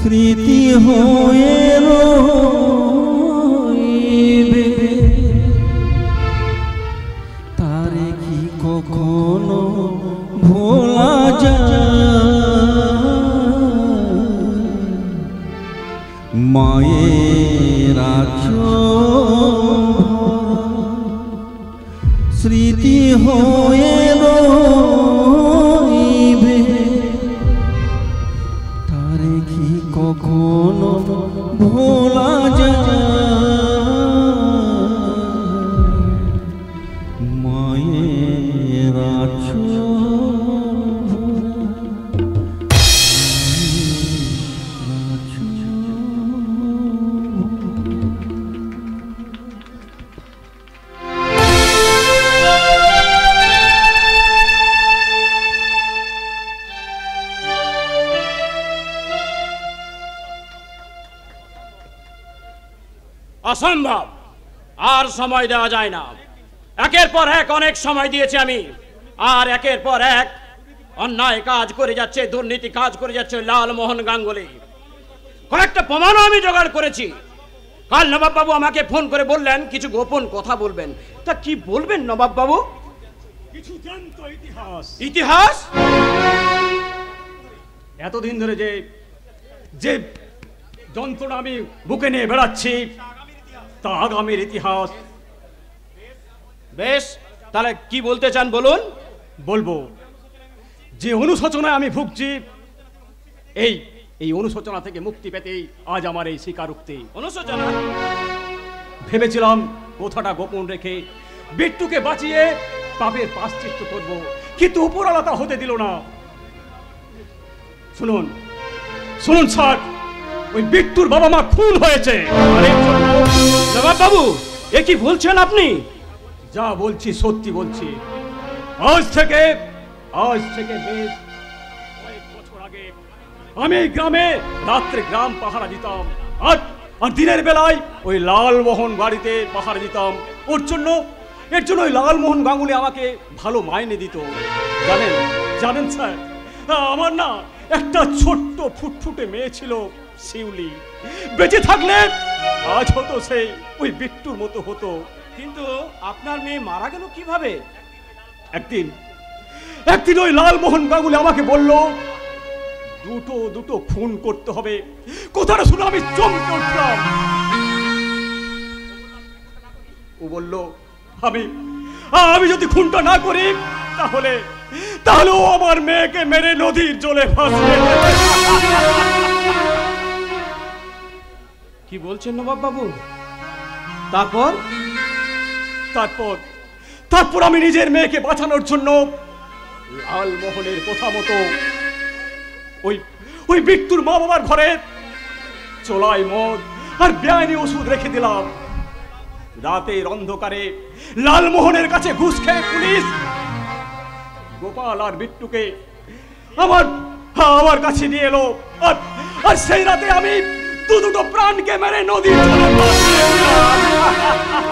স্মৃতি হয়ে রইবে, তারে কি কখনো ভোলা যায়? মায়ের স্মৃতি হয়ে রইবে, কখনো ভোলা যায় মায়ের অসম্ভব, আর সময় দেওয়া যায় না। একের পর এক অনেক সময় দিয়েছি আমি, আর একের পর এক অন্যায় কাজ করে যাচ্ছে, দুর্নীতি কাজ করে যাচ্ছে লালমোহন গাঙ্গুলি। কয়েকটা প্রমাণও আমি জোগাড় করেছি। কাল নবাব বাবু আমাকে ফোন করে বললেন কিছু গোপন কথা বলবেন। তা কি বলবেন নবাব বাবু? কিছু জ্যান্ত ইতিহাস। ইতিহাস? এতদিন ধরে যে যে যন্ত্রণা আমি বুকে নিয়ে বেড়াচ্ছি তা আগামীর ইতিহাস। বেশ, তাহলে কি বলতে চান বলুন। বলবো যে অনুশোচনায় আমি ভুগছি, এই অনুশোচনা থেকে মুক্তি পেতেই আজ আমার এই স্বীকারোক্তি। অনুশোচনা? ভেবেছিলাম কথাটা গোপন রেখে বিট্টুকে বাঁচিয়ে পাপের প্রায়শ্চিত্ত করব, কিন্তু উপরওয়ালা তা হতে দিল না। শুনুন শুনুন স্যার, ওই বিট্টুর বাবা মা খুন হয়েছে। নবাব বাবু, এ কি বলছেন আপনি? যা বলছি সত্যি বলছি। আজ থেকে বেশ কয়েক বছর আগে আমি এই গ্রামে রাত্রে গ্রাম পাহারা দিতাম, আর দিনের বেলায় ওই লালমোহন বাড়িতে পাহারা দিতাম। এর জন্য ওই লালমোহন গাঙ্গুলি আমাকে ভালো মাইনে দিত। জানেন স্যার, আমার না একটা ছোট্ট ফুটফুটে মেয়ে ছিল শিউলি। বেঁচে থাকলে আজ হতো সেই ওই বিট্টুর মতো হতো। কিন্তু আপনার মেয়ে মারা গেল কিভাবে? একদিন ওই লালমোহন গাঙ্গুলি আমাকে বলল দুটো খুন করতে হবে। কথাটা শুনে আমি চমকে উঠলাম। ও বলল আমি যদি খুনটা না করি তাহলে ও আমার মেয়েকে মেরে নদীর জলে ভাসিয়ে দেবে। কি বলছেন নবাব বাবু? তারপর আমি নিজের মেয়েকে বাঁচানোর জন্য লালমোহনের কথা মতো ওই বিট্টুর মা বাবার ঘরে চোলাই মদ আর বেআইনি ওষুধ রেখে দিলাম। রাতের অন্ধকারে লালমোহনের কাছে ঘুষ খেয়ে পুলিশ গোপাল আর বিট্টুকে আমার কাছে নিয়ে এলো, আর সেই রাতে আমি দুটো প্রাণকে মেরে নদীর জলে ভাসিয়ে দিলাম।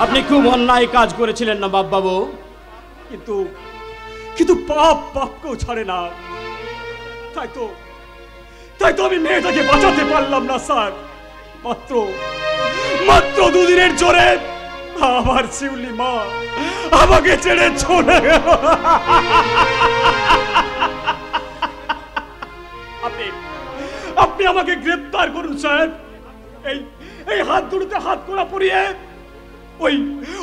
আপনি খুব অন্যায় কাজ করেছিলেন নবাব বাবু, কিন্তু পাপকেও ছাড়ে না। তাই তো আমি মেয়েটাকে বাঁচাতে পারলাম না স্যার। মাত্র দুদিনের জোরে আমার শিউলি মা আমাকে ছেড়ে চলে গেল। আপনি আমাকে গ্রেফতার করুন স্যার। এই হাত দুটোতে হাত করা পরিয়ে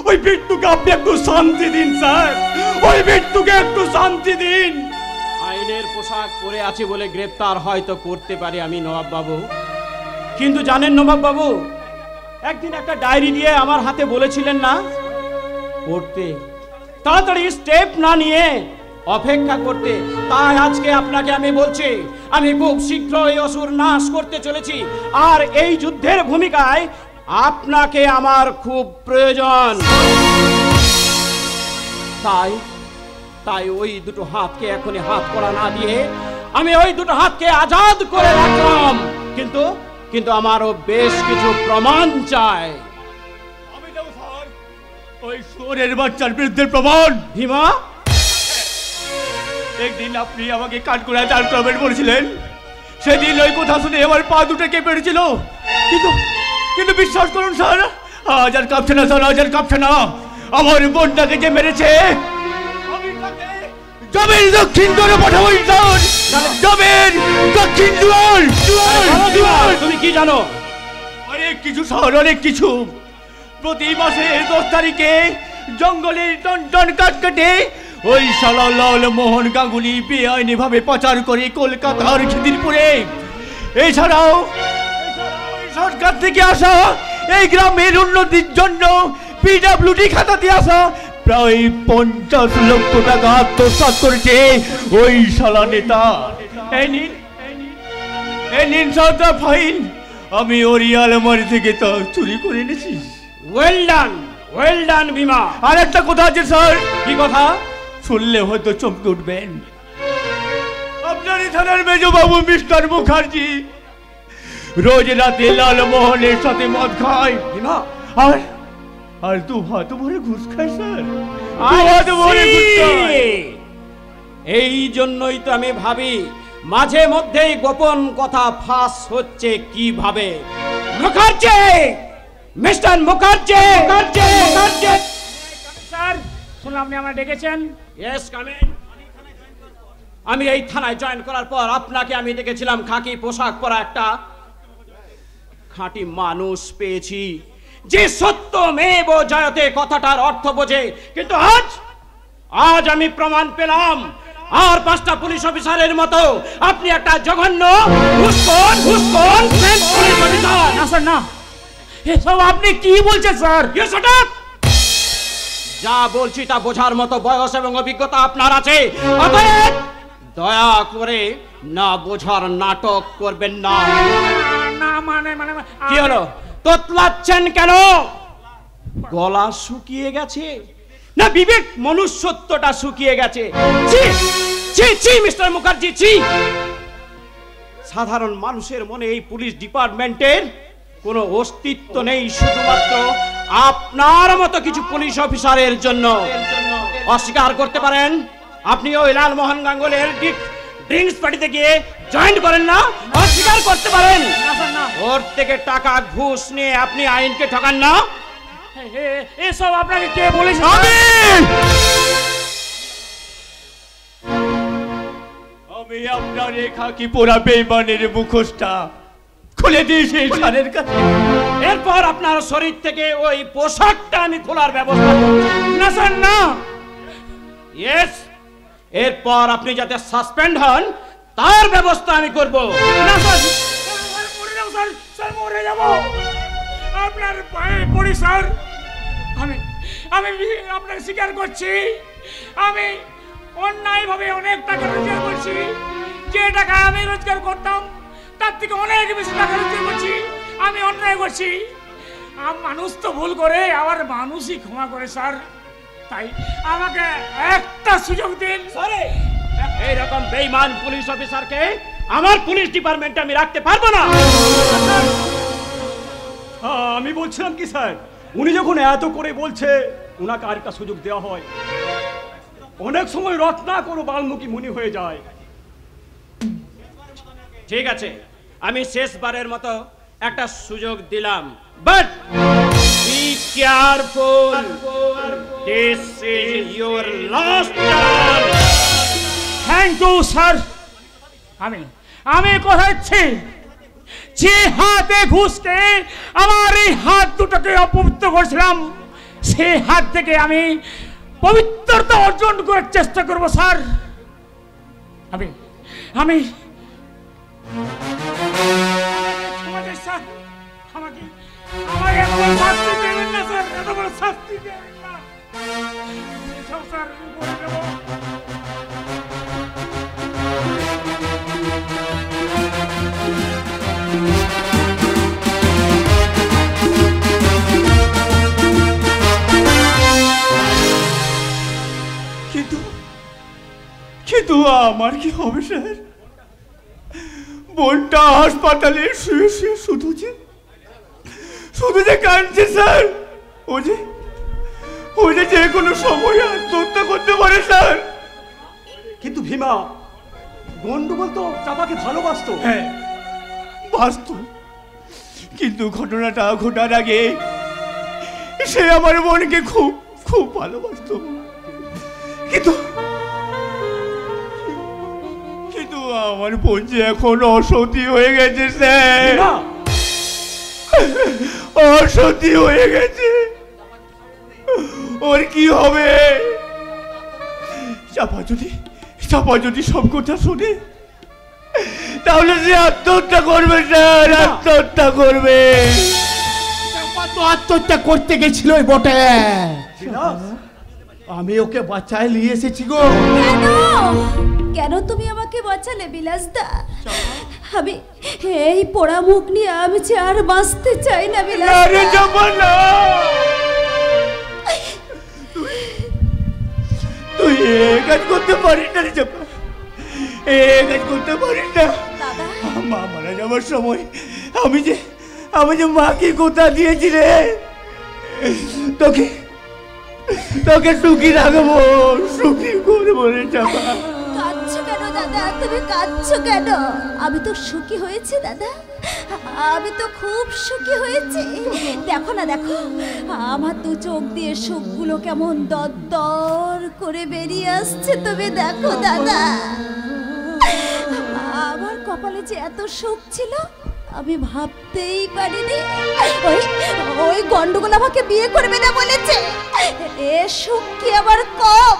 ওই বিট্টুকে আপনি একটু শান্তি দিন স্যার। ওই বিট্টুকে একটু শান্তি দিন। আইনের পোশাক পরে আছে বলে গ্রেফতার হয়তো করতে পারি আমি নবাব বাবু, কিন্তু জানেন নবাব বাবু, একদিন একটা ডায়েরি দিয়ে আমার হাতে বলেছিলেন না পড়তে, তাড়াতাড়ি স্টেপ না নিয়ে অপেক্ষা করতে। তাই আজকে আপনাকে আমি বলছি, আমি খুব শীঘ্রই অসুর নাশ করতে চলেছি, আর এই যুদ্ধের ভূমিকায় আপনাকে আমার খুব প্রয়োজন। তাই ওই দুটো হাতকে এখনই হাত করা না দিয়ে আমি ওই দুটো হাতকে আজাদ করে রাখলাম, কিন্তু আমারও বেশ কিছু প্রমাণ চাই। আমি দেব স্যার ওই শুয়োরের বাচ্চার বিরুদ্ধে প্রমাণ। ভীমা, একদিন আপনি আমাকে কাঠগড়ায় দাঁড় করাবেন বলেছিলেন, সেদিন ওই কথা শুনে আমার পা দুটো কেঁপে উঠেছিল, কিন্তু বিশ্বাস করুন স্যার, আজ আর কাঁপছে না স্যার, আজ আর কাঁপছে না। আমার বোনটাকে যে মেরেছে জমির দক্ষিণ করে পাঠাবো স্যার, জমির দক্ষিণ দুয়ার। তুমি কি জানো? অনেক কিছু স্যার, অনেক কিছু। প্রতি মাসের 10 তারিখে জঙ্গলের টন কাঠ কেটে ওই শালা লালমোহন গাঙ্গুলি বেআইনি ভাবে পাচার করে কলকাতার খিদিরপুরে। এছাড়াও সরকার থেকে আসা, এই গ্রামের উন্নতির জন্য পিডব্লিউডি খাতা দিয়ে আসা প্রায় 50 লক্ষ টাকা আত্মসাৎ করেছে ওই শালা নেতা। এই নিন সরকার ফাইন, আমি ওরই আলমারি থেকে তা চুরি করে এনেছি। Well done Bhima. আর একটা কথা আছে স্যার। কি কথা? শুনলে হয়তো চমকে উঠবেন। আপনার থানার মেজবাবু মিস্টার মুখার্জি রোজ রাতে লালমোহনের সাথে মদ খায় আর দু হাত ভরে ঘুষ খায় স্যার। এই জন্যই তো আমি ভাবি মাঝে মধ্যেই গোপন কথা ফাঁস হচ্ছে কিভাবে। মুখার্জি, মিস্টার মুখার্জি। স্যার শুনুন, আপনি আমায় ডেকেছেন? Yes, come in. আমি এই থানায় জয়েন করার পর আপনাকে আমি দেখেছিলাম খাকি পোশাক পরা একটা খাঁটি মানুষ পেয়েছি, যে সত্য মেব জয়তে কথাটার অর্থ বোঝে। কিন্তু আজ আমি প্রমাণ পেলাম আর 5টা পুলিশ অফিসারের মতো আপনি একটা জঘন্য ঘুষখোর পুলিশ অফিসার। না স্যার, না, এসব আপনি কি বলছেন স্যার? যা বলছি তা বোঝার মতো বয়স এবং অভিজ্ঞতা আপনার আছে, অতএব দয়া করে না বোঝার নাটক করবেন না। কি হলো, তোতলাচ্ছেন কেন? গলা শুকিয়ে গেছে না বিবেক মনুষ্যত্বটা শুকিয়ে গেছে? মিস্টার মুখার্জি, সাধারণ মানুষের মনে এই পুলিশ ডিপার্টমেন্টের কোনো অস্তিত্ব নেই, শুধুমাত্র আপনার মতো কিছু পুলিশ অফিসারের জন্য। অস্বীকার করতে পারেন আপনি ওই লালমোহন গাঙ্গুলির ড্রিঙ্কস পার্টিতে গিয়ে জয়েন করেন না? অস্বীকার করতে পারেন ওর থেকে টাকা ঘুষ নিয়ে আপনি আইনকে ঠকান না? এসব আপনাকে কে বলেছে? আমি আপনার রেখা কি পোড়া বেঈমানের মুখোশটা খুলে দিয়েছি স্যারের কাছে। এরপর আপনার শরীর থেকে ওই পোশাকটা আমি খোলার ব্যবস্থা করছি। না স্যার, না। ইয়েস, এরপর আপনি যাতে সাসপেন্ড হন তার ব্যবস্থা আমি করব। না স্যার, মরে যাব। আপনার পায়ে পড়ি স্যার। আমি আপনাকে স্বীকার করছি, আমি অন্যায়ভাবে অনেক টাকা রোজগার করছি। যে টাকা আমি রোজগার করতাম তার থেকে অনেক বেশি টাকা রোজগার করছি। আমি অন্যায় করছি। মানুষ তো ভুল করে, আবার মানুষই ক্ষমা করে স্যার। তাই আমাকে একটা সুযোগ দিন। এইরকম বেঈমান পুলিশ অফিসারকে আমার পুলিশ ডিপার্টমেন্টে আমি রাখতে পারবো না। আমি বলছিলাম কি স্যার, উনি যখন এত করে বলছে ওনাকে আরেকটা সুযোগ দেওয়া হয়। অনেক সময় রত্নাকর বাল্মীকি মুনি হয়ে যায়। ঠিক আছে, আমি শেষবারের মতো একটা সুযোগ দিলাম, but be careful, this is your last chance. Thank you sir. আমি কথা দিচ্ছি, যে হাতে ঘুষকে আমার এই হাত দুটোকে অপবিত্র করেছিলাম, সেই হাত থেকে আমি পবিত্রতা অর্জন করার চেষ্টা করব স্যার। আমি স্যার, আমাকে এত বড় শাস্তি দেবেন না স্যার, এত বড় শাস্তি দেবেন না স্যার। কিন্তু আমার কি হবে স্যার? বোনটা হাসপাতালে শুয়ে শুয়ে শুধু যে কাঁদছে স্যার। ও যে কোনো সময় আত্মহত্যা করতে পারে স্যার। কিন্তু ভীমা, গন্ডগোল তো চাপাকে ভালোবাসতো। হ্যাঁ বাসতো, কিন্তু ঘটনাটা ঘটার আগে সে আমার বোনকে খুব খুব ভালোবাসতো। কিন্তু আমার বোন যে এখন অসতী হয়ে গেছে স্যার, অসতী হয়ে গেছে। ওর কি হবে? চাপা যদি সব কথা শুনে তাহলে সে আত্মহত্যা করবে স্যার, আত্মহত্যা করবে। তো আত্মহত্যা করতে গেছিল বটে, আমি ওকে বাঁচায় নিয়ে এসেছি গো। কেন কেন তুমি আমাকে বাঁচালে বিলাসদা? আমি এই পোড়া মুখ নিয়ে আমি যে আর বাঁচতে চাই না বিলাসদা। তুই কাজ করতে পারিস না রে চাপা, কাজ করতে পারিস না। মা মারা যাওয়ার সময় আমি যে মাকে কথা দিয়েছি রে, তোকে তোকে সুখী রাখবো, সুখী করবো রে চাপা। কাঁদছো কেন দাদা? তুমি কাঁদছো কেন? আমি তো সুখী হয়েছি দাদা, আমি তো খুব সুখী হয়েছি। দেখো না, দেখো আমার দু চোখ দিয়ে সুখগুলো কেমন দরদর করে বেরিয়ে আসছে, তুমি দেখো দাদা। আমার কপালে যে এত সুখ ছিল আমি ভাবতেই পারিনি। ওই গন্ডগোল আমাকে বিয়ে করবে না বলেছে, এ সুখ কি আমার কম?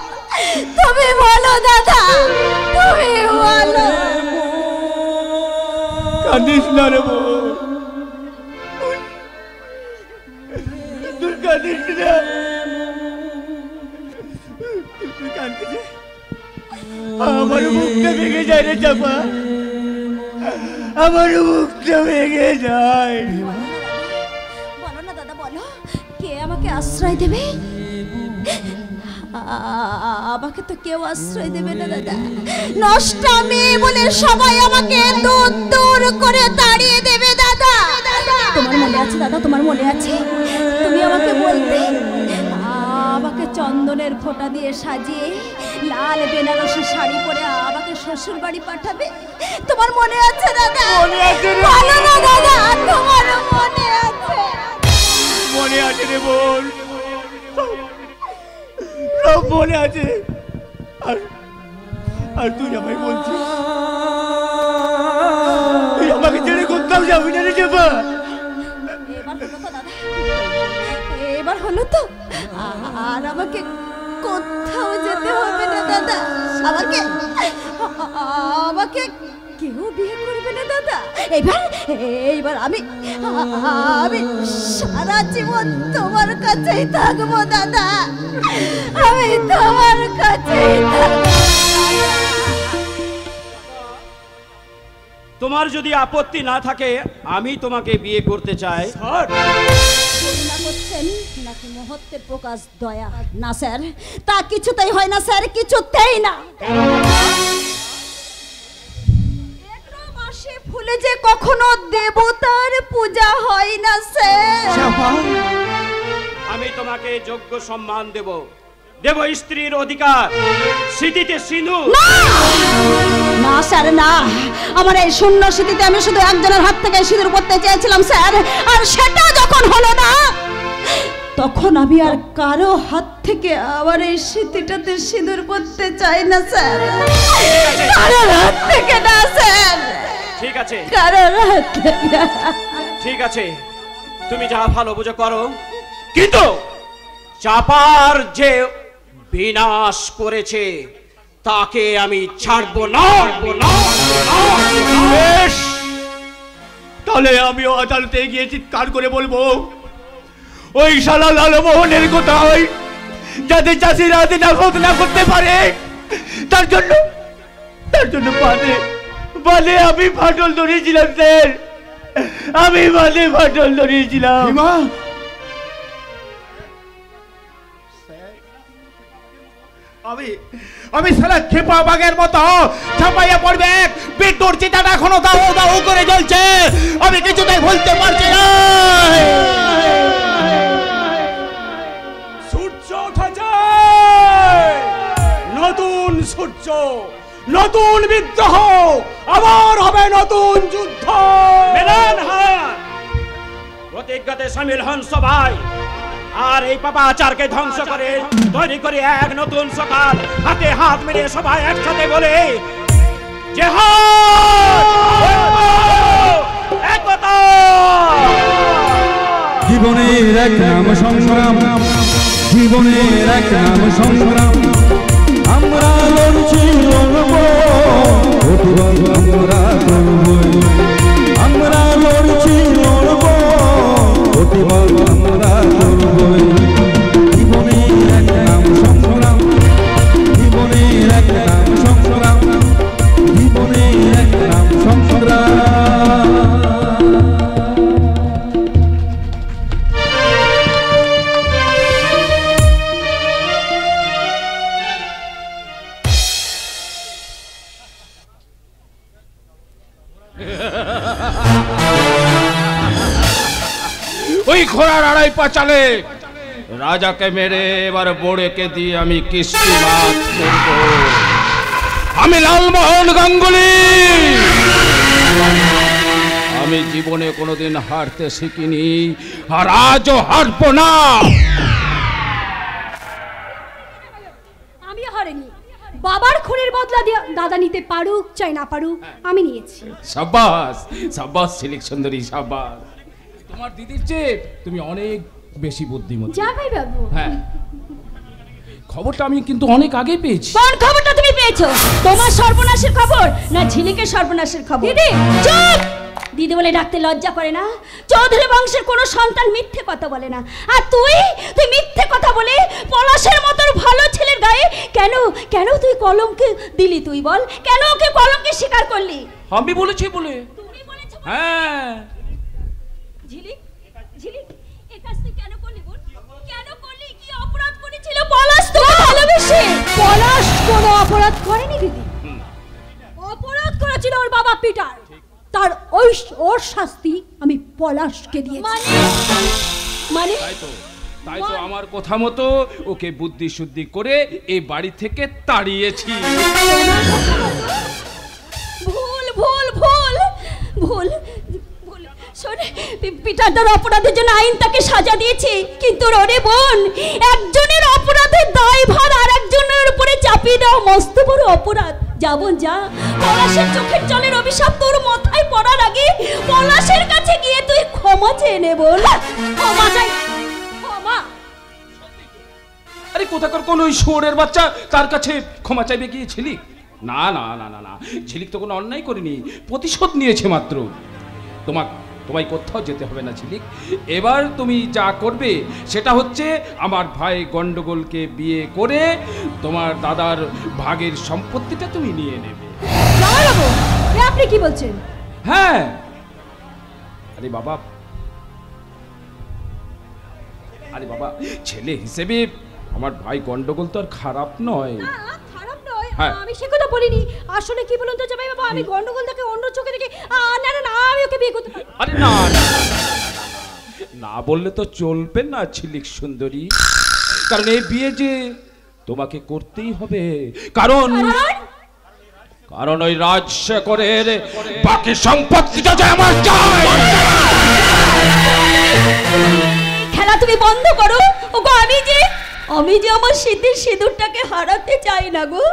তুমি বলো দাদা, তুমি বলো। কাঁদিস না রে বোন, তুই কাঁদিস না, তুই কাঁদিস। আমার মুখটা ভেঙে যায় রে চাপা, আমার মুখটা ভেঙে যায়। বলো না দাদা, বলো কে আমাকে আশ্রয় দেবে? আমাকে তো কেউ আশ্রয় দেবে না দাদা। নষ্ট মেয়ে বলে সবাই আমাকে দূর দূর করে তাড়িয়ে দেবে দাদা। তোমার মনে আছে দাদা, তোমার মনে আছে? তুমি আমাকে বলতে আমাকে চন্দনের ফোঁটা দিয়ে সাজিয়ে লাল বেনারসি শাড়ি পরে আমাকে শ্বশুর বাড়ি পাঠাবে। তোমার মনে আছে দাদা? মনে আছে রে। বলো না দাদা, তোমার মনে আছে? মনে আছে রে বোন, সব মনে আছে। আর তুই আমায় বলছিস তুই আমাকে ছেড়ে কোথাও যাবি না রে চাপা? এবার হলো তো, আর আমাকে কোথাও যেতে হবে না দাদা। আমাকে কেউ বিয়ে করবে না দাদা। এইবার আমি সারা জীবন তোমার কাছেই থাকবো দাদা, আমি তোমার কাছেই থাকবো। তোমার যদি আপত্তি না থাকে আমি তোমাকে বিয়ে করতে চাই। করছেন নাকি মুহূর্তের প্রকাশ দয়া? না স্যার, তা কিছুতেই হয় না স্যার, কিছুতেই না। মাসে ফুলে যে কখনো দেবতার পূজা হয় না স্যার। আমি তোমাকে যোগ্য সম্মান দেব, দেব স্ত্রীর অধিকার, স্মৃতিতে সিঁদুর। না স্যার না, আমার এই শূন্য স্মৃতিতে আমি শুধু একজনের হাত থেকে সিঁদুর পড়তে চেয়েছিলাম স্যার, আর সেটা যখন হলো না তখন আমি আর কারো হাত থেকে আবার এই স্মৃতিটাতে সিঁদুর পড়তে চাই না স্যার, কারোর হাত থেকে না স্যার। ঠিক আছে, কারোর হাত থেকে। ঠিক আছে, তুমি যা ভালো বুঝো করো, কিন্তু চাপার যে বিনাশ করেছে তাকে আমি ছাড়বো না। তাহলে আমিও আদালতে গিয়ে চিৎকার করে বলবো ওই শালা লালমোহনের কোথায়, যাতে চাষিরা দিনাফত না করতে পারে, তার জন্য বালে আমি ফাটল ধরিয়েছিলাম স্যার, আমি বালে ফাটল ধরিয়েছিলাম। আমি সারা খেপা বাঘের মতো ছাপাইয়া পড়বে, পেটুর চিতাটা এখনো দাও দাও করে জ্বলছে, আমি কিছুতেই ভুলতে পারছি না। সূর্য উঠেছে, নতুন সূর্য, নতুন বিদ্রোহ, আবার হবে নতুন যুদ্ধ। মেলান হার প্রতিজ্ঞাতে সামিল হন সবাই, আর এই পাপাচারকে ধ্বংস করে তৈরি করে এক নতুন সকাল। হাতে হাত মিলিয়ে সবাই একসাথে বলে জীবনের এক নাম সংগ্রাম, জীবনের এক নাম সংগ্রাম, আমরা লড়ছি লড়ব, প্রতিবাদ আমরা করবই, আমরা লড়ছি লড়ব, প্রতিবাদ আমরা করবই। জীবনের এক নাম সংগ্রাম, জীবনের এক নাম সংগ্রাম, জীবনের এক নাম সংগ্রাম। ওই ঘোড়ার আড়াই পা চালে রাজাকে মেরে এবার বোড়েকে দিয়ে আমি কিস্তি বাদ করব। আমি লালমোহন গাঙ্গুলি, আমি জীবনে কোনোদিন হারতে শিখিনি, আর আজও হারব না। আমি হারিনি, বাবার খুনের বদলা দিয়ে দাদা নিতে পারুক চাই না পারুক আমি নিয়েছি। সাবাস সাবাস ঝিলিক সুন্দরী, সাবাস। তোমার দিদির চেয়ে তুমি অনেক বেশি বুদ্ধিমতী। যা ভাই বাবু। হ্যাঁ, খবরটা আমি কিন্তু অনেক আগে পেয়েছি। কোন খবরটা তুমি পেয়েছো? তোমার সর্বনাশের খবর না ঝিলিকের সর্বনাশের খবর? দিদি চুপ! দিদি বলে ডাকতে লজ্জা করে না? চৌধুরী বংশের কোনো সন্তান মিথ্যে কথা বলে না, আর তুই মিথ্যে কথা বলে পলাশের মতো ভালো ছেলের গায়ে কেন কেন তুই কলঙ্কে দিলি? তুই বল, কেন ওকে কলঙ্কে স্বীকার করলি? আমি বলেছি বলে? তুমি বলেছো? হ্যাঁ। ঝিলিক, ঝিলিক এই কাজ তুই কেন করলি বোন? কেন করলি? কি অপরাধ করেছিল পলাশ তোকে ভালোবেসে? পলাশ কোনো অপরাধ করেনি দিদি, অপরাধ করেছিল ওর বাবা পিটার। তার ওর শাস্তি আমি পলাশকে দিয়েছি। মানে তাই তো আমার কথা মতো ওকে বুদ্ধি শুদ্ধি করে এই বাড়ি থেকে তাড়িয়েছি। ভুল ভুল ভুল ভুল ভুল। শোন, পিটারদার অপরাধের জন্য আইন তাকে সাজা দিয়েছে, কিন্তু ওরে বোন, একজনের অপরাধের দায়ভার আর একজনের উপরে চাপিয়ে দেওয়া মস্ত বড় অপরাধ। যাবন যা, পলাশের চোখের জলের অভিশাপ তোর মাথায় পড়ার আগে পলাশের কাছে গিয়ে তুই ক্ষমা চেয়ে নে বোন। ক্ষমা চাই, ক্ষমা। আরে কোথাকার কোন ওই শুয়োরের বাচ্চা তার কাছে ক্ষমা চাইবে গিয়েছিলি? না না না না না, ঝিলিক তো কোনো অন্যায় করেনি, প্রতিশোধ নিয়েছে মাত্র। তোমায় কোথাও যেতে হবে না ঝিলিক। এবার তুমি যা করবে সেটা হচ্ছে আমার ভাই গন্ডগোলকে বিয়ে করে তোমার দাদার ভাগের সম্পত্তিটা তুমি নিয়ে নেবে। আপনি কি বলছেন? হ্যাঁ। আরে বাবা, ছেলে হিসেবে আমার ভাই গন্ডগোল তো আর খারাপ নয়। খারাপ নয়, হ্যাঁ। আমি সে কথা বলিনি। আসলে কি বলুন তো জামাই বাবা, আমি গন্ডগোল দেখে অন্য চোখে দেখে না না না আমি ওকে বিয়ে করতে পারি। আরে না না বললে তো চলবে না ঝিলিক সুন্দরী, কারণ এই বিয়ে যে তোমাকে করতেই হবে। কারণ ওই রাজশেখরের বাকি সম্পত্তিটা যে আমার চাই। খেলা তুমি বন্ধ করো। ওগো, আমি যে আমার সিদ্ধির সিঁদুরটাকে হারাতে চাই না গো।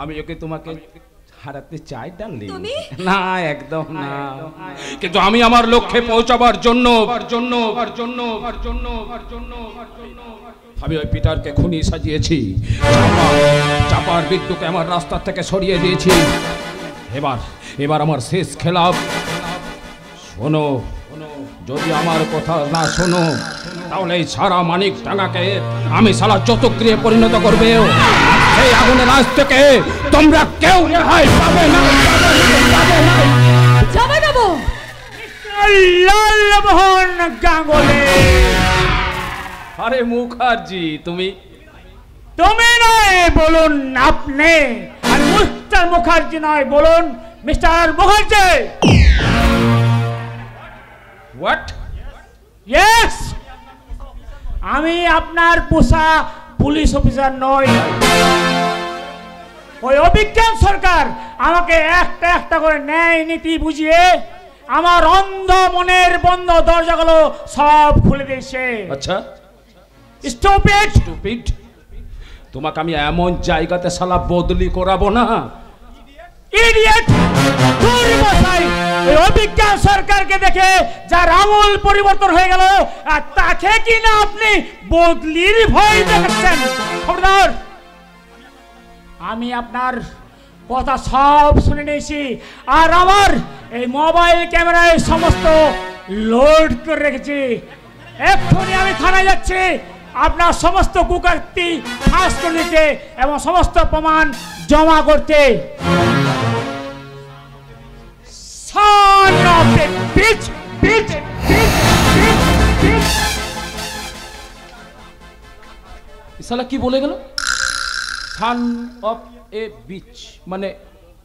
আমি ওকে তোমাকে হারাতে চাই ডার্লিং? তুমি? না, একদম না। কিন্তু আমি আমার লক্ষ্যে পৌঁছাবার জন্য আমি ওই পিটারকে খুনি সাজিয়েছি, চাপার বিদ্যুকে আমার রাস্তা থেকে সরিয়ে দিয়েছি। এবার আমার শেষ খেলাপ। শোনো, যদি আমার কথা না শোনো তাহলে এই সারা মানিক টাঙ্গাকে আমি সালা যতক্রিয়ে পরিণত করবে। সেই আগুনের আজ থেকে তোমরা কেউ রেহাই পাবে না। জামাই বাবু, লালমোহন গাঙ্গুলি। আরে মুখার্জি, তুমি নয় বলুন আপনি, আর মিস্টার মুখার্জি নয় বলুন মিস্টার মুখার্জি। হোয়াট? ইয়েস, আমি আপনার পোষা পুলিশ অফিসার নই। ওই অভিজ্ঞান সরকার আমাকে একটা একটা করে ন্যায় নীতি বুঝিয়ে আমার অন্ধ মনের বন্ধ দরজাগুলো সব খুলে দিয়েছে। আচ্ছা, স্টুপিড। তোমাকে আমি এমন জায়গাতে শালা বদলি করাবো না। ইডিয়েট! এই অভিজ্ঞান সরকারকে দেখে যার আমূল পরিবর্তন হয়ে গেল, আর তাকে কিনা আপনি বদলির ভয় দেখাচ্ছেন। খবরদার, আমি আপনার কথা সব শুনে নিয়েছি, আর আমার এই মোবাইল ক্যামেরায় সমস্ত লোড করে রেখেছি। এক্ষুনি আমি থানায় যাচ্ছি আপনার সমস্ত কুকীর্তি ফাঁস করে দিতে এবং সমস্ত প্রমাণ জমা করতে। Son of a bitch, bitch, bitch, bitch, bitch. শালা কি বলে গেল? সান অফ এ বিচ মানে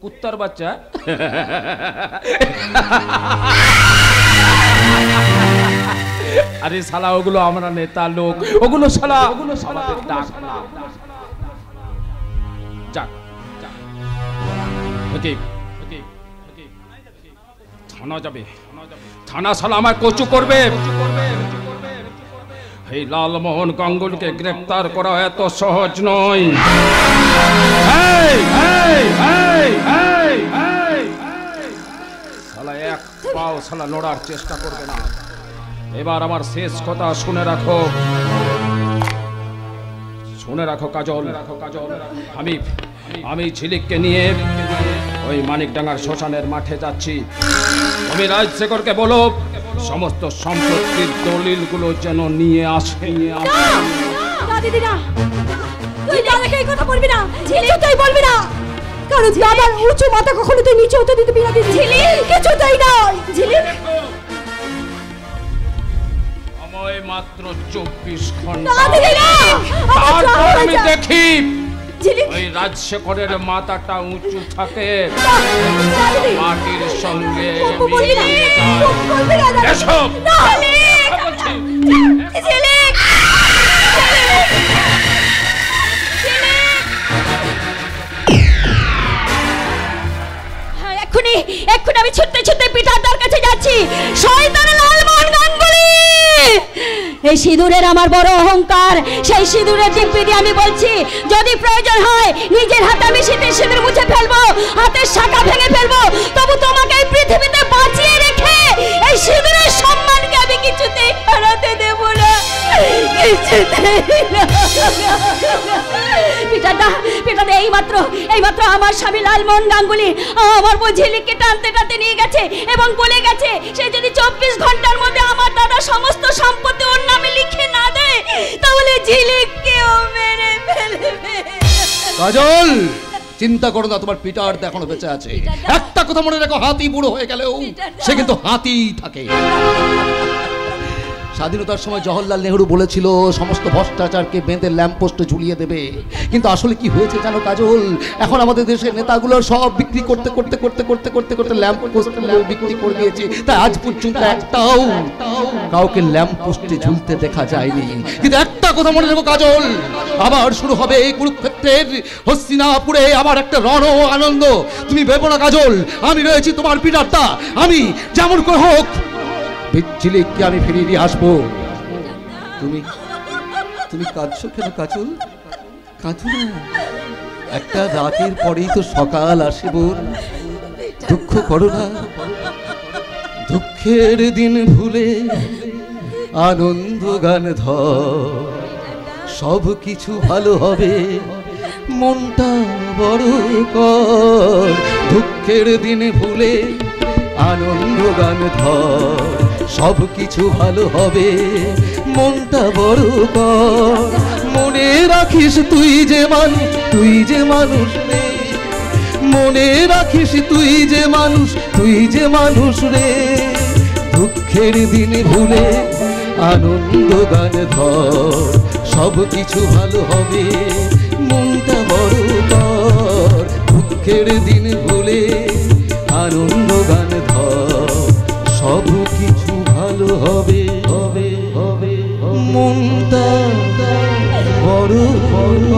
কুত্তার বাচ্চা। আরে শালা ওগুলো আমরা নেতা লোক, ওগুলো শালা আমাদের ডাক না। যাক ওকে থানা যাবে, থানা শালা আমায় কচু করবে। এই লালমোহন গাঙ্গুলিকে গ্রেফতার করা এত সহজ নয়। শালা এক পাও শালা লড়ার চেষ্টা করবে না। এবার আমার শেষ কথা শুনে রাখো, শুনে রাখো কাজল। আমি ঝিলিককে নিয়ে ওই মানিকডাঙ্গার শ্মশানের মাঠে যাচ্ছি। তুমি রাজশেখরকে বলো সমস্ত সম্পত্তির দলিলগুলো যেন নিয়ে আসে। তুই দাদাকে এই কথা বলবি না, কিছুতেই বলবি না, কারণ আমার উঁচু মাথা কখনো তুই নিচে হতে দিতে বিনা দিবি। ঝিলি কিছুতেই না, ঝিলি সময় মাত্র 24 ঘন্টা। তারপর আমি দেখি ওই রাজশেখরের মাথাটা উঁচু থাকে, মাটির সঙ্গে মিলিয়ে যায়। এসব এক্ষুনি আমি ছুটতে ছুটতে পিতার কাছে যাচ্ছি। শয়তান লালমোহন গাঙ্গুলি, এই সিঁদুরের আমার বড় অহংকার। সেই সিঁদুরের দিব্যি দিয়ে আমি বলছি, যদি প্রয়োজন হয় নিজের হাতে আমি শীতের সিঁদুর মুছে ফেলবো, হাতের শাখা ভেঙে ফেলবো, তবু তোমাকে এই পৃথিবীতে বাঁচিয়ে রেখে এই সিঁদুরের সম্মানকে আমি কিছুতেই হারাতে দেব না, কিছুতেই না। পিতাদা এইমাত্র আমার স্বামী লালমোহন গাঙ্গুলি আমার বউ ঝিলিককে টানতে টানতে নিয়ে গেছে এবং বলে গেছে সে যদি 24 ঘন্টার মধ্যে আমার দাদা সমস্ত সম্পত্তি ওর নামে লিখে না দেয় তাহলে ঝিলিককেও মেরে ফেলবে। কাজল, চিন্তা করো না, তোমার পিটার এখনো বেঁচে আছে। একটা কথা মনে রাখো, হাতি বুড়ো হয়ে গেলেও সে কিন্তু হাতি থাকে। স্বাধীনতার সময় জওহরলাল নেহরু বলেছিল সমস্ত ভ্রষ্টাচারকে বেঁধে ল্যাম্পপোস্টে ঝুলিয়ে দেবে, কিন্তু আসলে কি হয়েছে জানো কাজল? এখন আমাদের দেশের নেতাগুলো সব বিক্রি করতে করতে করতে করতে করতে করতে ল্যাম্পপোস্ট বিক্রি করে দিয়েছে। তাই আজ পর্যন্ত একটাও কাউকে ল্যাম্পপোস্টে ঝুলতে দেখা যায়নি। কিন্তু একটা কথা মনে রেখো কাজল, আবার শুরু হবে এই কুরুক্ষেত্রের হস্তিনাপুরে আবার একটা রণ আনন্দ। তুমি ভেবো না কাজল, আমি রয়েছি তোমার পিটারটা। আমি যেমন করে হোক ঝিলিককে আমি ফিরিয়ে দিয়ে আসবো। তুমি কাঁদছো কেন কাজল? কাঁদো না, একটা রাতের পরেই তো সকাল আসে বোন। দুঃখ করো না, দুঃখের দিন ভুলে আনন্দ গান ধর, সব কিছু ভালো হবে, মনটা বড় কর। দুঃখের দিন ভুলে আনন্দ গান ধর, সব কিছু ভালো হবে, মনটা বড় কর। মনে রাখিস তুই যে মানুষ রে, মনে রাখিস তুই যে মানুষ রে। দুঃখের দিন ভুলে আনন্দ গান ধর, সব কিছু ভালো হবে, মনটা বড় কর। দুঃখের দিন ভুলে আনন্দ গান ধর, সব কিছু ভালো হবে, হবে হবে, মনটা বড় বড়।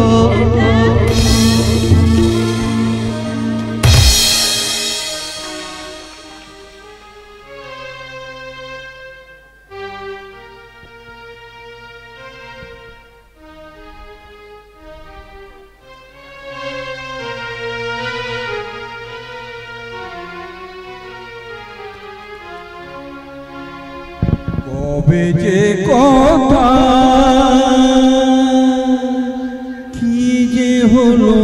কবে যে কথা কি যে হলো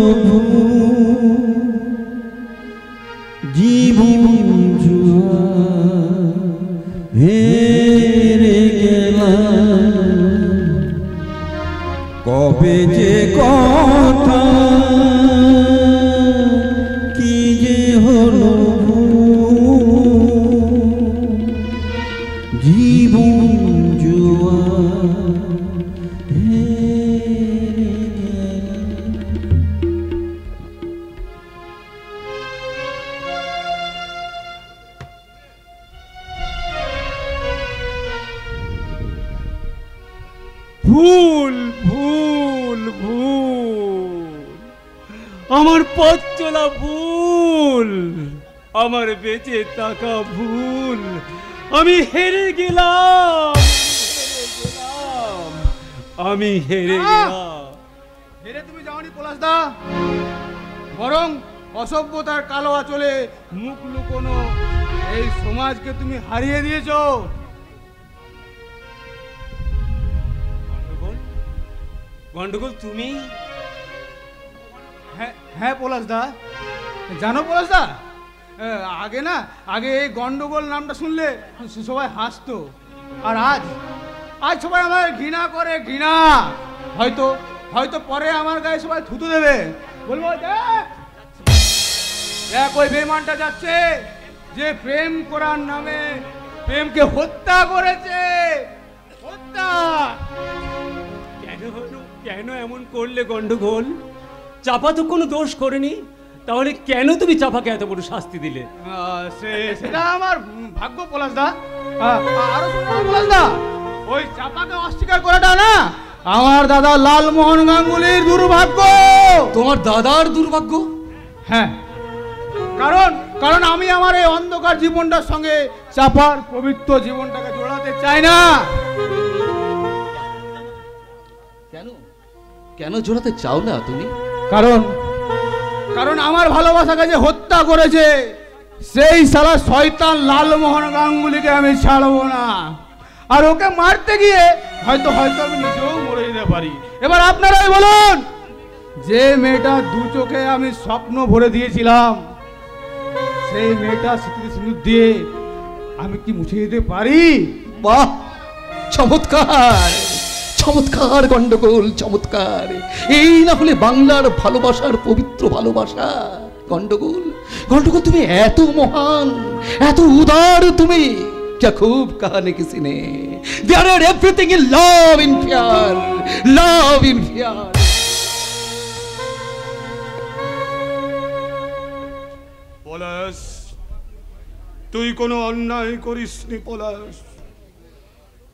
ভুল ভুল ভুল, আমার পথ চলা ভুল, আমার বেঁচে থাকা ভুল, আমি হেরে গেলাম, আমি হেরে গেলাম। হেরে তুমি যাওনি পলাশদা, বরং অসভ্যতার কালো আঁচলে মুখ লুকোনো এই সমাজকে তুমি হারিয়ে দিয়েছো। গন্ডগোল তুমি? হ্যাঁ পলাশদা, জানো পলাশদা, আগে এই গন্ডগোল নামটা শুনলে সবাই হাসতো, আর আজ সবাই আমার ঘৃণা করে, ঘৃণা। হয়তো পরে আমার গায়ে সবাই থুতু দেবে, বলবো দেখ ওই বেঈমানটা যাচ্ছে যে প্রেম করার নামে প্রেমকে হত্যা করেছে, হত্যা। কেন এমন করলে গন্ডগোল? চাপা তো কোনো দোষ করেনি, তাহলে কেন তুমি চাপাকে এত বড় শাস্তি দিলে? সেটা আমার ভাগ্য পলাশদা। আরো পলাশদা, ওই চাপাকে অস্বীকার করাটা না আমার দাদা লালমোহন গাঙ্গুলির দুর্ভাগ্য। তোমার দাদার দুর্ভাগ্য? হ্যাঁ, কারণ আমি আমার এই অন্ধকার জীবনটার সঙ্গে চাপার পবিত্র জীবনটাকে জোড়াতে চাই না। কেন জোড়াতে চাও না তুমি? কারণ আমার ভালোবাসাকে যে হত্যা করেছে সেই শালা শয়তান লালমোহন গাঙ্গুলিকে আমি ছাড়বো না। আর ওকে মারতে গিয়ে হয়তো আমি নিজেও মরে যেতে পারি। এবার আপনারাই বলুন, যে মেয়েটা দু চোখে আমি স্বপ্ন ভরে দিয়েছিলাম, সেই মেয়েটা স্মৃতি সিঁদুর দিয়ে আমি কি মুছে দিতে পারি? বাহ, চমৎকার চমৎকার গন্ডগোল, চমৎকার। এই না হলে বাংলার ভালোবাসার পবিত্র ভালোবাসা। গন্ডগোল তুমি এত মহান, এত উদার, তুমি क्या खूब कहा ने किसी ने। There are everything in love, in प्यार, love in प्यार। পলাশ, তুই কোনো অন্যায় করিসনি পলাশ।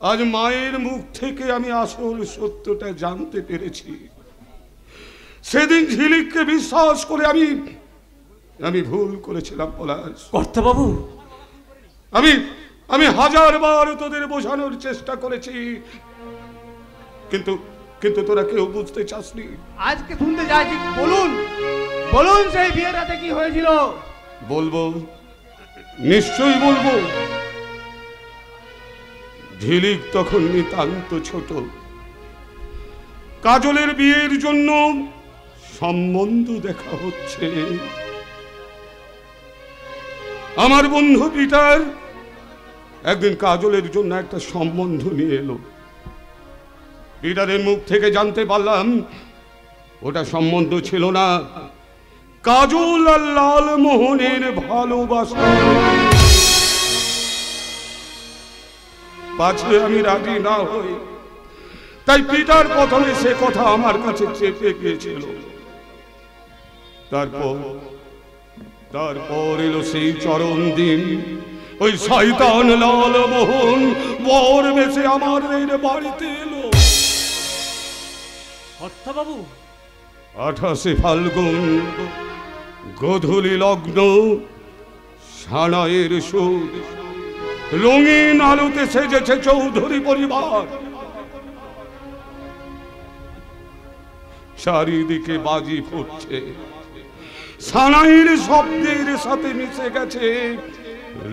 আজ মায়ের মুখ থেকে আমি আসল সত্যটা জানতে পেরেছি। সেদিন ঝিলিককে বিশ্বাস করে আমি ভুল করেছিলাম পলাশ। কর্তাবাবু, আমি হাজারবার তোদের বোঝানোর চেষ্টা করেছি, কিন্তু তোরা কেউ বুঝতে চাসনি। আজকে শুনতে চাইছি, বলুন সেই বিয়ের রাতে কি হয়েছিল। বলবো, নিশ্চয়ই বলবো। ঝিলিক তখন নিতান্ত ছোট। কাজলের বিয়ের জন্য সম্বন্ধ দেখা হচ্ছে। আমার বন্ধু পিটার একদিন কাজলের জন্য একটা সম্বন্ধ নিয়ে এলো। পিটারের মুখ থেকে জানতে পারলাম ওটা সম্বন্ধ ছিল না, কাজল আর লালমোহনের ভালোবাসা। পাছে আমি রাজি না হই, তাই পিটার প্রথমে সে কথা আমার কাছে চেপে গিয়েছিল। তারপর এলো সেই চরম দিন। ওই শয়তান লালমোহন বর বেশে আমার বাড়িতে এলো। কর্তাবাবু, 28 ফাল্গুন, গোধূলি লগ্ন, সানাইয়ের সুর, রঙিন আলোতে সেজেছে চৌধুরী পরিবার। চারিদিকে বাজি ফুটছে, সানাইয়ের শব্দের সাথে মিশে গেছে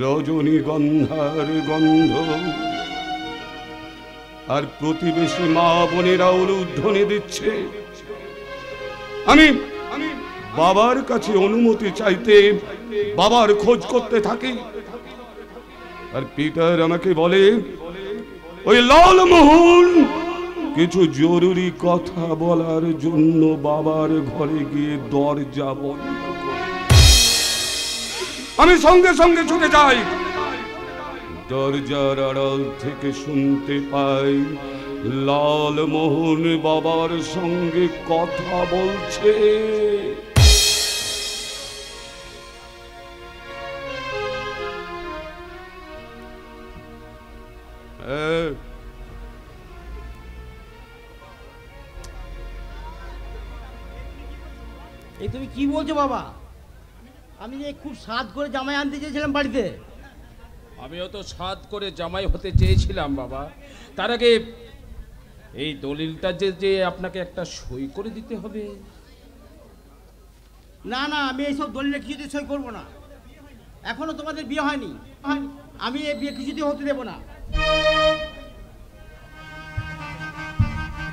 রজনীগন্ধার গন্ধ। আর প্রতিবেশী মা বোনেরা উলুধ্বনি দিচ্ছে। আমি বাবার কাছে অনুমতি চাইতে বাবার খোঁজ করতে থাকি। আর পিটার আমাকে বলে, ওই লালমোহন কিছু জরুরি কথা বলার জন্য বাবার ঘরে গিয়ে দরজা বন্ধ করে। আমি সঙ্গে সঙ্গে ছুটে যাই। দরজার আড়াল থেকে শুনতে পাই লালমোহন বাবার সঙ্গে কথা বলছে। এই তুমি কি বলছো বাবা? আমি যে খুব সাধ করে জামাই আনতে চেয়েছিলাম বাড়িতে। আমিও তো সাধ করে জামাই হতে চেয়েছিলাম বাবা। তার আগে এই দলিলটা যে আপনাকে একটা সই করে দিতে হবে। না না, আমি এইসব দলিলে কিছুতে সই করবো না। এখনো তোমাদের বিয়ে হয়নি, আমি এই বিয়ে কিছুতে হতে দেবো না।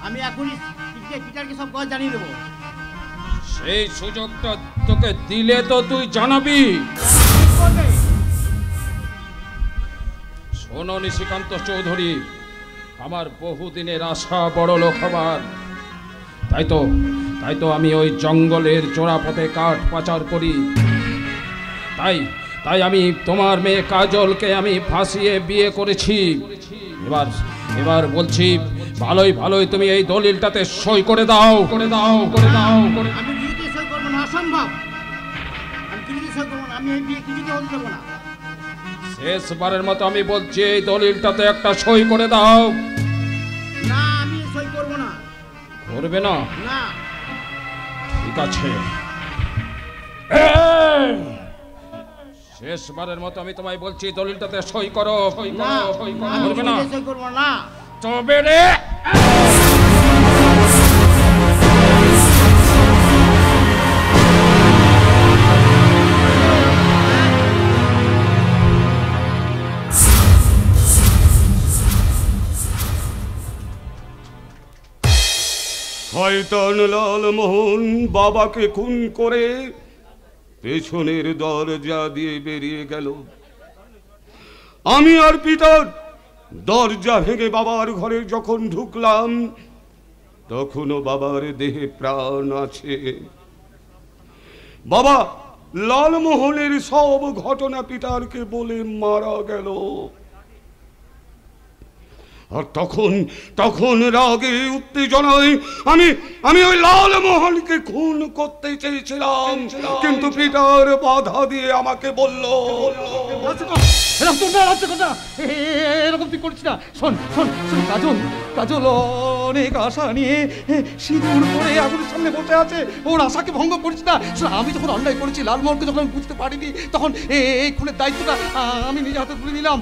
আমি এখনই পিটারকে সব কথা জানিয়ে দেবো। সেই সুযোগটা তোকে দিলে তো তুই জানাবি। শোনো নিশিকান্ত চৌধুরী, আমার বহুদিনের আশা বড় লোক হবার। তাই তো আমি ওই জঙ্গলের চোরাপথে কাঠ পাচার করি। তাই আমি তোমার মেয়ে কাজলকে আমি ফাঁসিয়ে বিয়ে করেছি। এবার বলছি, ভালোই তুমি এই দলিলটাতে সই করে দাও। আমি কিছুতে সই করবো না, অসম্ভব। আমি কিছুতে সই করবো না, আমি এই বিয়ে কিছুতে হতে দেবো না। শেষবারের মতো আমি বলছি, এই দলিলটাতে একটা সই করে দাও। না, আমি সই করবো না। করবে না? না। ঠিক আছে, শেষবারের মতো আমি তোমায় বলছি, দলিলটাতে সই করো। করবে না? সই করবো না। তবে রে শয়তান লালমোহন বাবাকে খুন করে পেছনের দরজা দিয়ে বেরিয়ে গেল। আমি আর পিটার দরজা ভেঙে বাবার ঘরে যখন ঢুকলাম, তখনও বাবার দেহে প্রাণ আছে। বাবা লালমোহনের সব ঘটনা পিটারকে বলে মারা গেল। আর তখন রাগে উত্তেজনায় আমি ওই লালমোহনকে খুন করতে চেয়েছিলাম, কিন্তু পিটার বাধা দিয়ে আমাকে বলল, এরকম তুই করছিস না। শোন, কাজল অনেক আশা নিয়ে সিঁদুর পরে আগুনের সামনে বসে আছে। ওর আশাকে ভঙ্গ করিস না। আমি যখন অন্যায় করেছি, লালমোহনকে যখন আমি বুঝতে পারিনি, তখন এই খুনের দায়িত্বটা আমি নিজে হাতে তুলে নিলাম।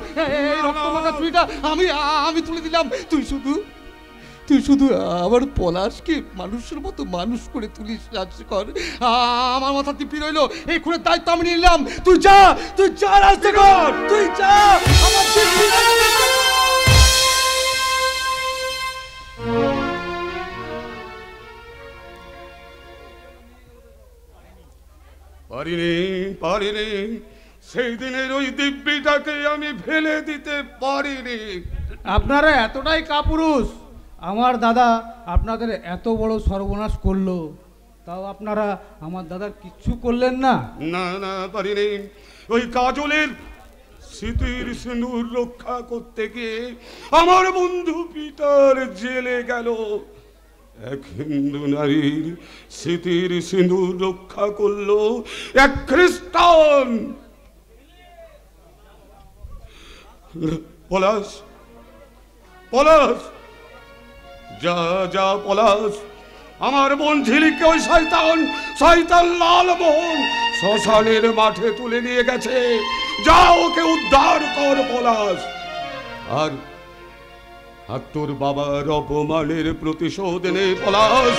এই রক্তমাখা চুরিটা আমি তুলে দিলাম। তুই শুধু আমার পলাশকে মানুষের মতো মানুষ করে তুলিস রাজশেখর। আমার মাথা টিপি রইলো, এই খুনের দায়িত্ব আমি নিলাম। তুই যা রাজশেখর, তুই যা। পারিনি সেই দিনের ওই দিব্যিটাকে আমি ফেলে দিতে পারিনি। আপনারা এতটাই কাপুরুষ, আমার দাদা আপনাদের এত বড় সর্বনাশ করলো, তাও আপনারা আমার দাদার কিচ্ছু করলেন না। না পারিনি। ওই কাজলের স্মৃতির সিঁদুর রক্ষা করতে গিয়ে আমার বন্ধু পিটার জেলে গেল। এক হিন্দু নারীর স্মৃতির সিঁদুর রক্ষা করলো এক খ্রিস্টান। পলাশ, যা পলাশ, আমার বোন ঝিলিককে ওই শয়তান লালমোহন শ্মশানের মাঠে তুলে নিয়ে গেছে। যা ওকে উদ্ধার কর পলাশ। আর তোর বাবার অপমানের প্রতিশোধ নে পলাশ।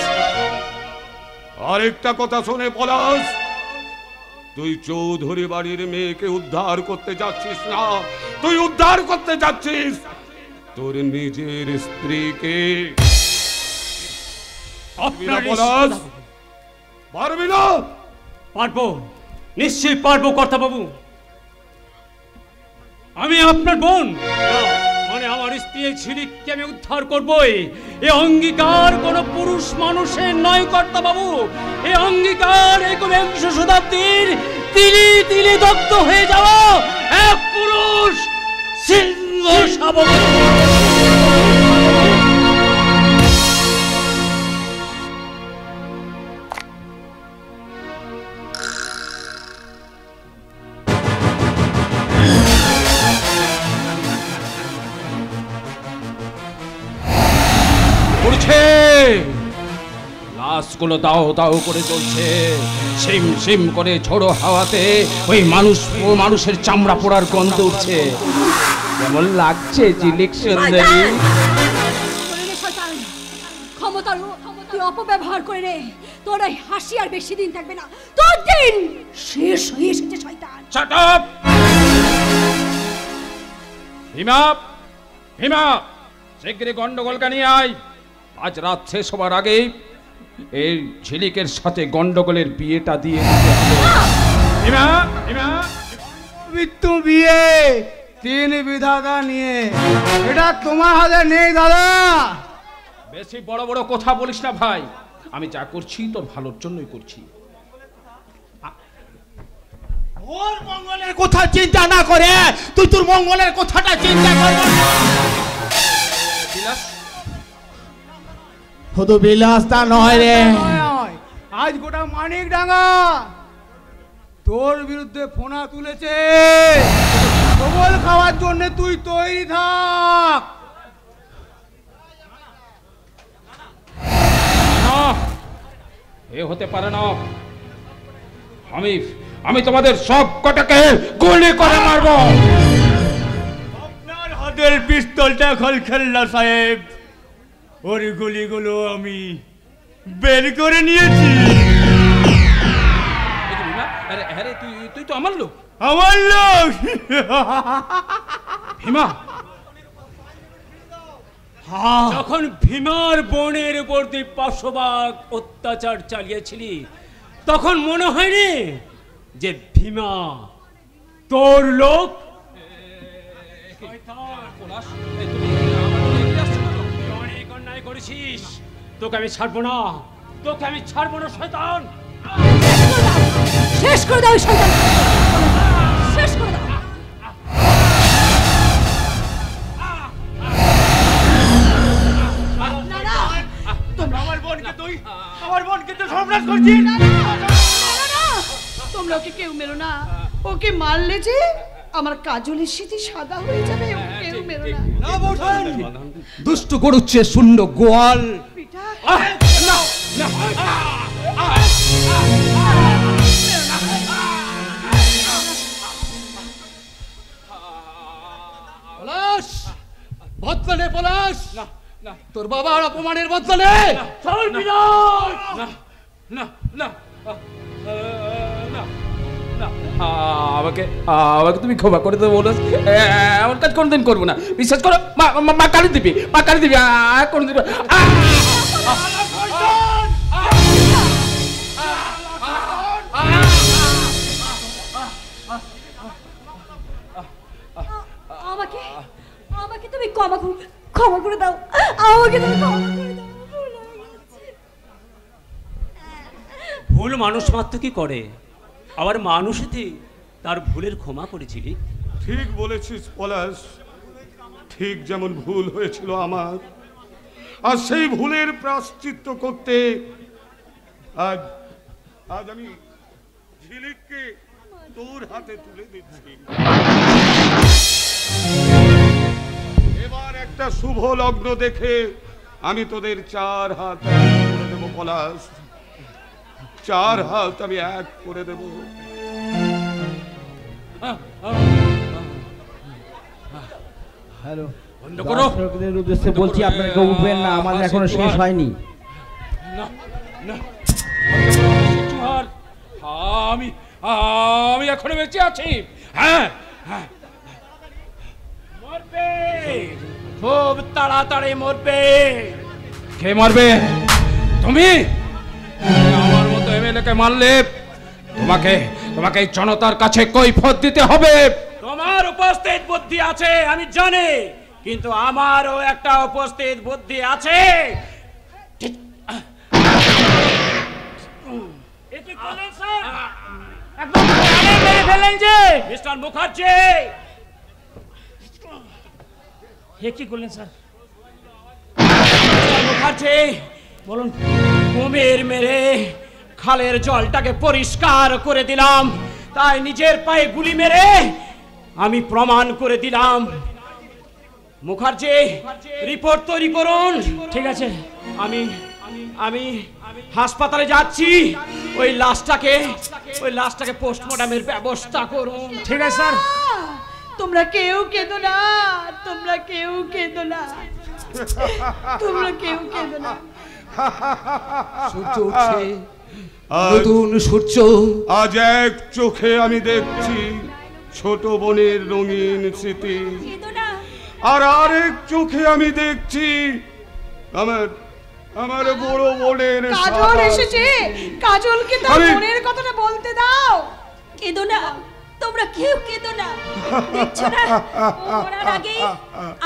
আরেকটা কথা শোনে পলাশ, তুই চৌধুরী বাড়ির মেয়েকে উদ্ধার করতে যাচ্ছিস না, তুই উদ্ধার করতে যাচ্ছিস তোর নিজের স্ত্রীকে। পলাশ, পারবি না? পারবো, নিশ্চয়ই পারবো কর্তাবাবু। আমি আপনার বোন, মানে আমার স্ত্রী ঝিলিককে আমি উদ্ধার করবই। এ অঙ্গীকার কোন পুরুষ মানুষের নয় কর্তাবাবু। এ অঙ্গীকার একবিংশ শতাব্দীর তিলে তিলে দগ্ধ হয়ে যাওয়া এক পুরুষ সিংহ শাবক। লাশ মানুষগুলো দাও দাও করে চলছে, সিম সিম করে ঝোড়ো হাওয়াতে ওই মানুষের চামড়া পোড়ার গন্ধ উঠছে। কেমন লাগছে ঝিলিক সুন্দরী? ক্ষমতার তুই অপব্যবহার করে রে, তোর এই হাসি আর বেশি দিন থাকবে না, তোর দিন শেষ হয়ে এসেছে শয়তান। Shut up! ভীমা, ভীমা, শিগগিরই গন্ডগোলটা নিয়ে আয়। আজ রাত শেষ হবার আগেই এই ঝিলিকের সাথে গন্ডগোলের বিয়েটা দিয়ে দিতে হবে। ভীমা, ভীমা, মৃত্যু বিয়ে 3 বিধাতা নিয়ে, এটা তোমার হাতে নেই দাদা। বেশি বড় বড় কথা বলিস না ভাই, আমি যা করছি তোর ভালোর জন্যই করছি। ওর মঙ্গলের কথা চিন্তা না করে তুই তোর মঙ্গলের কথাটা চিন্তা কর। বিলাস, শুধু বিলাসটা নয় রে, আজ গোটা মানিকডাঙ্গা তোর বিরুদ্ধে ফোনা তুলেছে। কবল খাওয়ার জন্য তুই তৈরি থাক। না, এ হতে পারে না। আমি তোমাদের সব কটাকে গুলি করে মারবো। আপনার হাতের পিস্তলটা খলখেল্লা সাহেব, ওর গুলিগুলো আমি বের করে নিয়েছি। আরে তুই তো আমার লোক। আমার লোক? ভীমা, যখন ভীমার বোনের উপর তুই 500 ভাগ অত্যাচার চালিয়েছিলি, তখন মনে হয়নি যে ভীমা তোর লোক? অনেক অন্যায় করেছিস, তোকে আমি ছাড়বো না, তোকে আমি ছাড়বো না শয়তান। শেষ করে দাও শয়তান, শেষ করে দাও। আমার বোনকে তো সর্বনাশ করছিস। তোমরা ওকে কেউ মেরো না, ওকে মারলে যে আমার কাজলের স্মৃতি সাদা হয়ে যাবে, ওকে কেউ মেরো না। দুষ্ট গরুচ্ছে শূন্য গোয়াল। পলাশ, বদলে পলাশ, তোর বাবার অপমানের বদলে। আমাকে তুমি ক্ষমা করে দেবো বলো, এমন কাজ কোনোদিন করবো না, বিশ্বাস করো। মা কালি দিবি, মা কালি দিবি, কোনোদিন। আমাকে আমাকে তুমি ক্ষমা করে দাও, আমাকে তুমি ক্ষমা করে দাও। ভুল মানুষ মাত্র কি করে, আবার মানুষেতে তার ভুলের ক্ষমা করেছিলি। ঠিক বলেছিস পলাশ, ঠিক যেমন ভুল হয়েছিল আমার, আর সেই ভুলের প্রায়শ্চিত্ত করতে আজ আমি ঝিলিককে তোর হাতে তুলে দিচ্ছি। এবার একটা শুভ লগ্ন দেখে আমি তোদের 4 হাত এক করে দেবো পলাশ, 4 হাত আমি এক করে দেবো। হ্যালো, বন্ধ করো। দর্শকদের উদ্দেশ্যে বলছি আপনাকে উঠবেন না, আমাদের এখনো শেষ হয়নি। আমি এখনো বেঁচে আছি। হ্যাঁ, মরবে, খুব তাড়াতাড়ি মরবে। কে মারবে? তুমি? আমার মতো এমএলএ কে মারলে তোমাকে জনতার কাছে কৈফিয়ত দিতে হবে। তোমার উপস্থিত বুদ্ধি আছে আমি জানি, কিন্তু আমারও একটা উপস্থিত বুদ্ধি আছে। মিস্টার মুখার্জি, কি করলেন স্যার? মুখার্জি বলুন। কুমির মেরে খালের জলটাকে পরিষ্কার করে দিলাম, তাই নিজের পায়ে গুলি মেরে আমি প্রমাণ করে দিলাম। মুখার্জি রিপোর্ট তৈরি করুন। ঠিক আছে। আমি আমি হাসপাতালে যাচ্ছি, ওই লাশটাকে পোস্টমর্টমের ব্যবস্থা করুন। ঠিক আছে স্যার। তোমরা কেউ কেঁদো না, তোমরা কেউ কেঁদো না, তোমরা কেউ কেঁদো না। সূর্য উঠছে, নতুন সূর্য। আজ এক চোখে আমি দেখছি ছোট বোনের রঙিন স্মৃতি, আর আরেক চোখে আমি দেখছি আমার বড় বোনের কাজল এসেছে। কাজলকে তার বোনের কথাটা বলতে দাও। কেঁদো না, তোমরা কেউ কেঁদো না। দেখছো না মরার আগে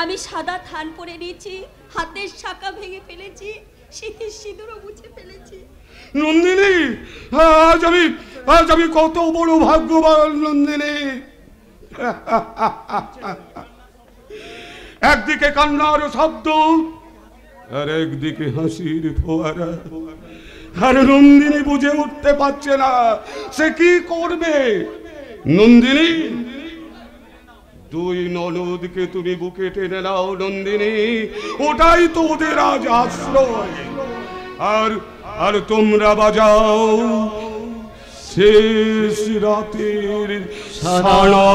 আমি সাদা থান পরে নিয়েছি, হাতের শাঁখা ভেঙে ফেলেছি, শীতের সিঁদুরও মুছে ফেলেছি। নন্দিনী, আজ আমি কত বড় ভাগ্যবান নন্দিনী। একদিকে কান্নার শব্দ, আর একদিকে হাসির ফোয়ারা। আর নন্দিনী বুঝে উঠতে পারছে না সে কি করবে। নন্দিনী, দুই ননদকে তুমি বুকে টেনে নাও নন্দিনী, ওটাই তো ওদের আজ আশ্রয়। আর তোমরা বাজাও শেষ রাতের সাড়া।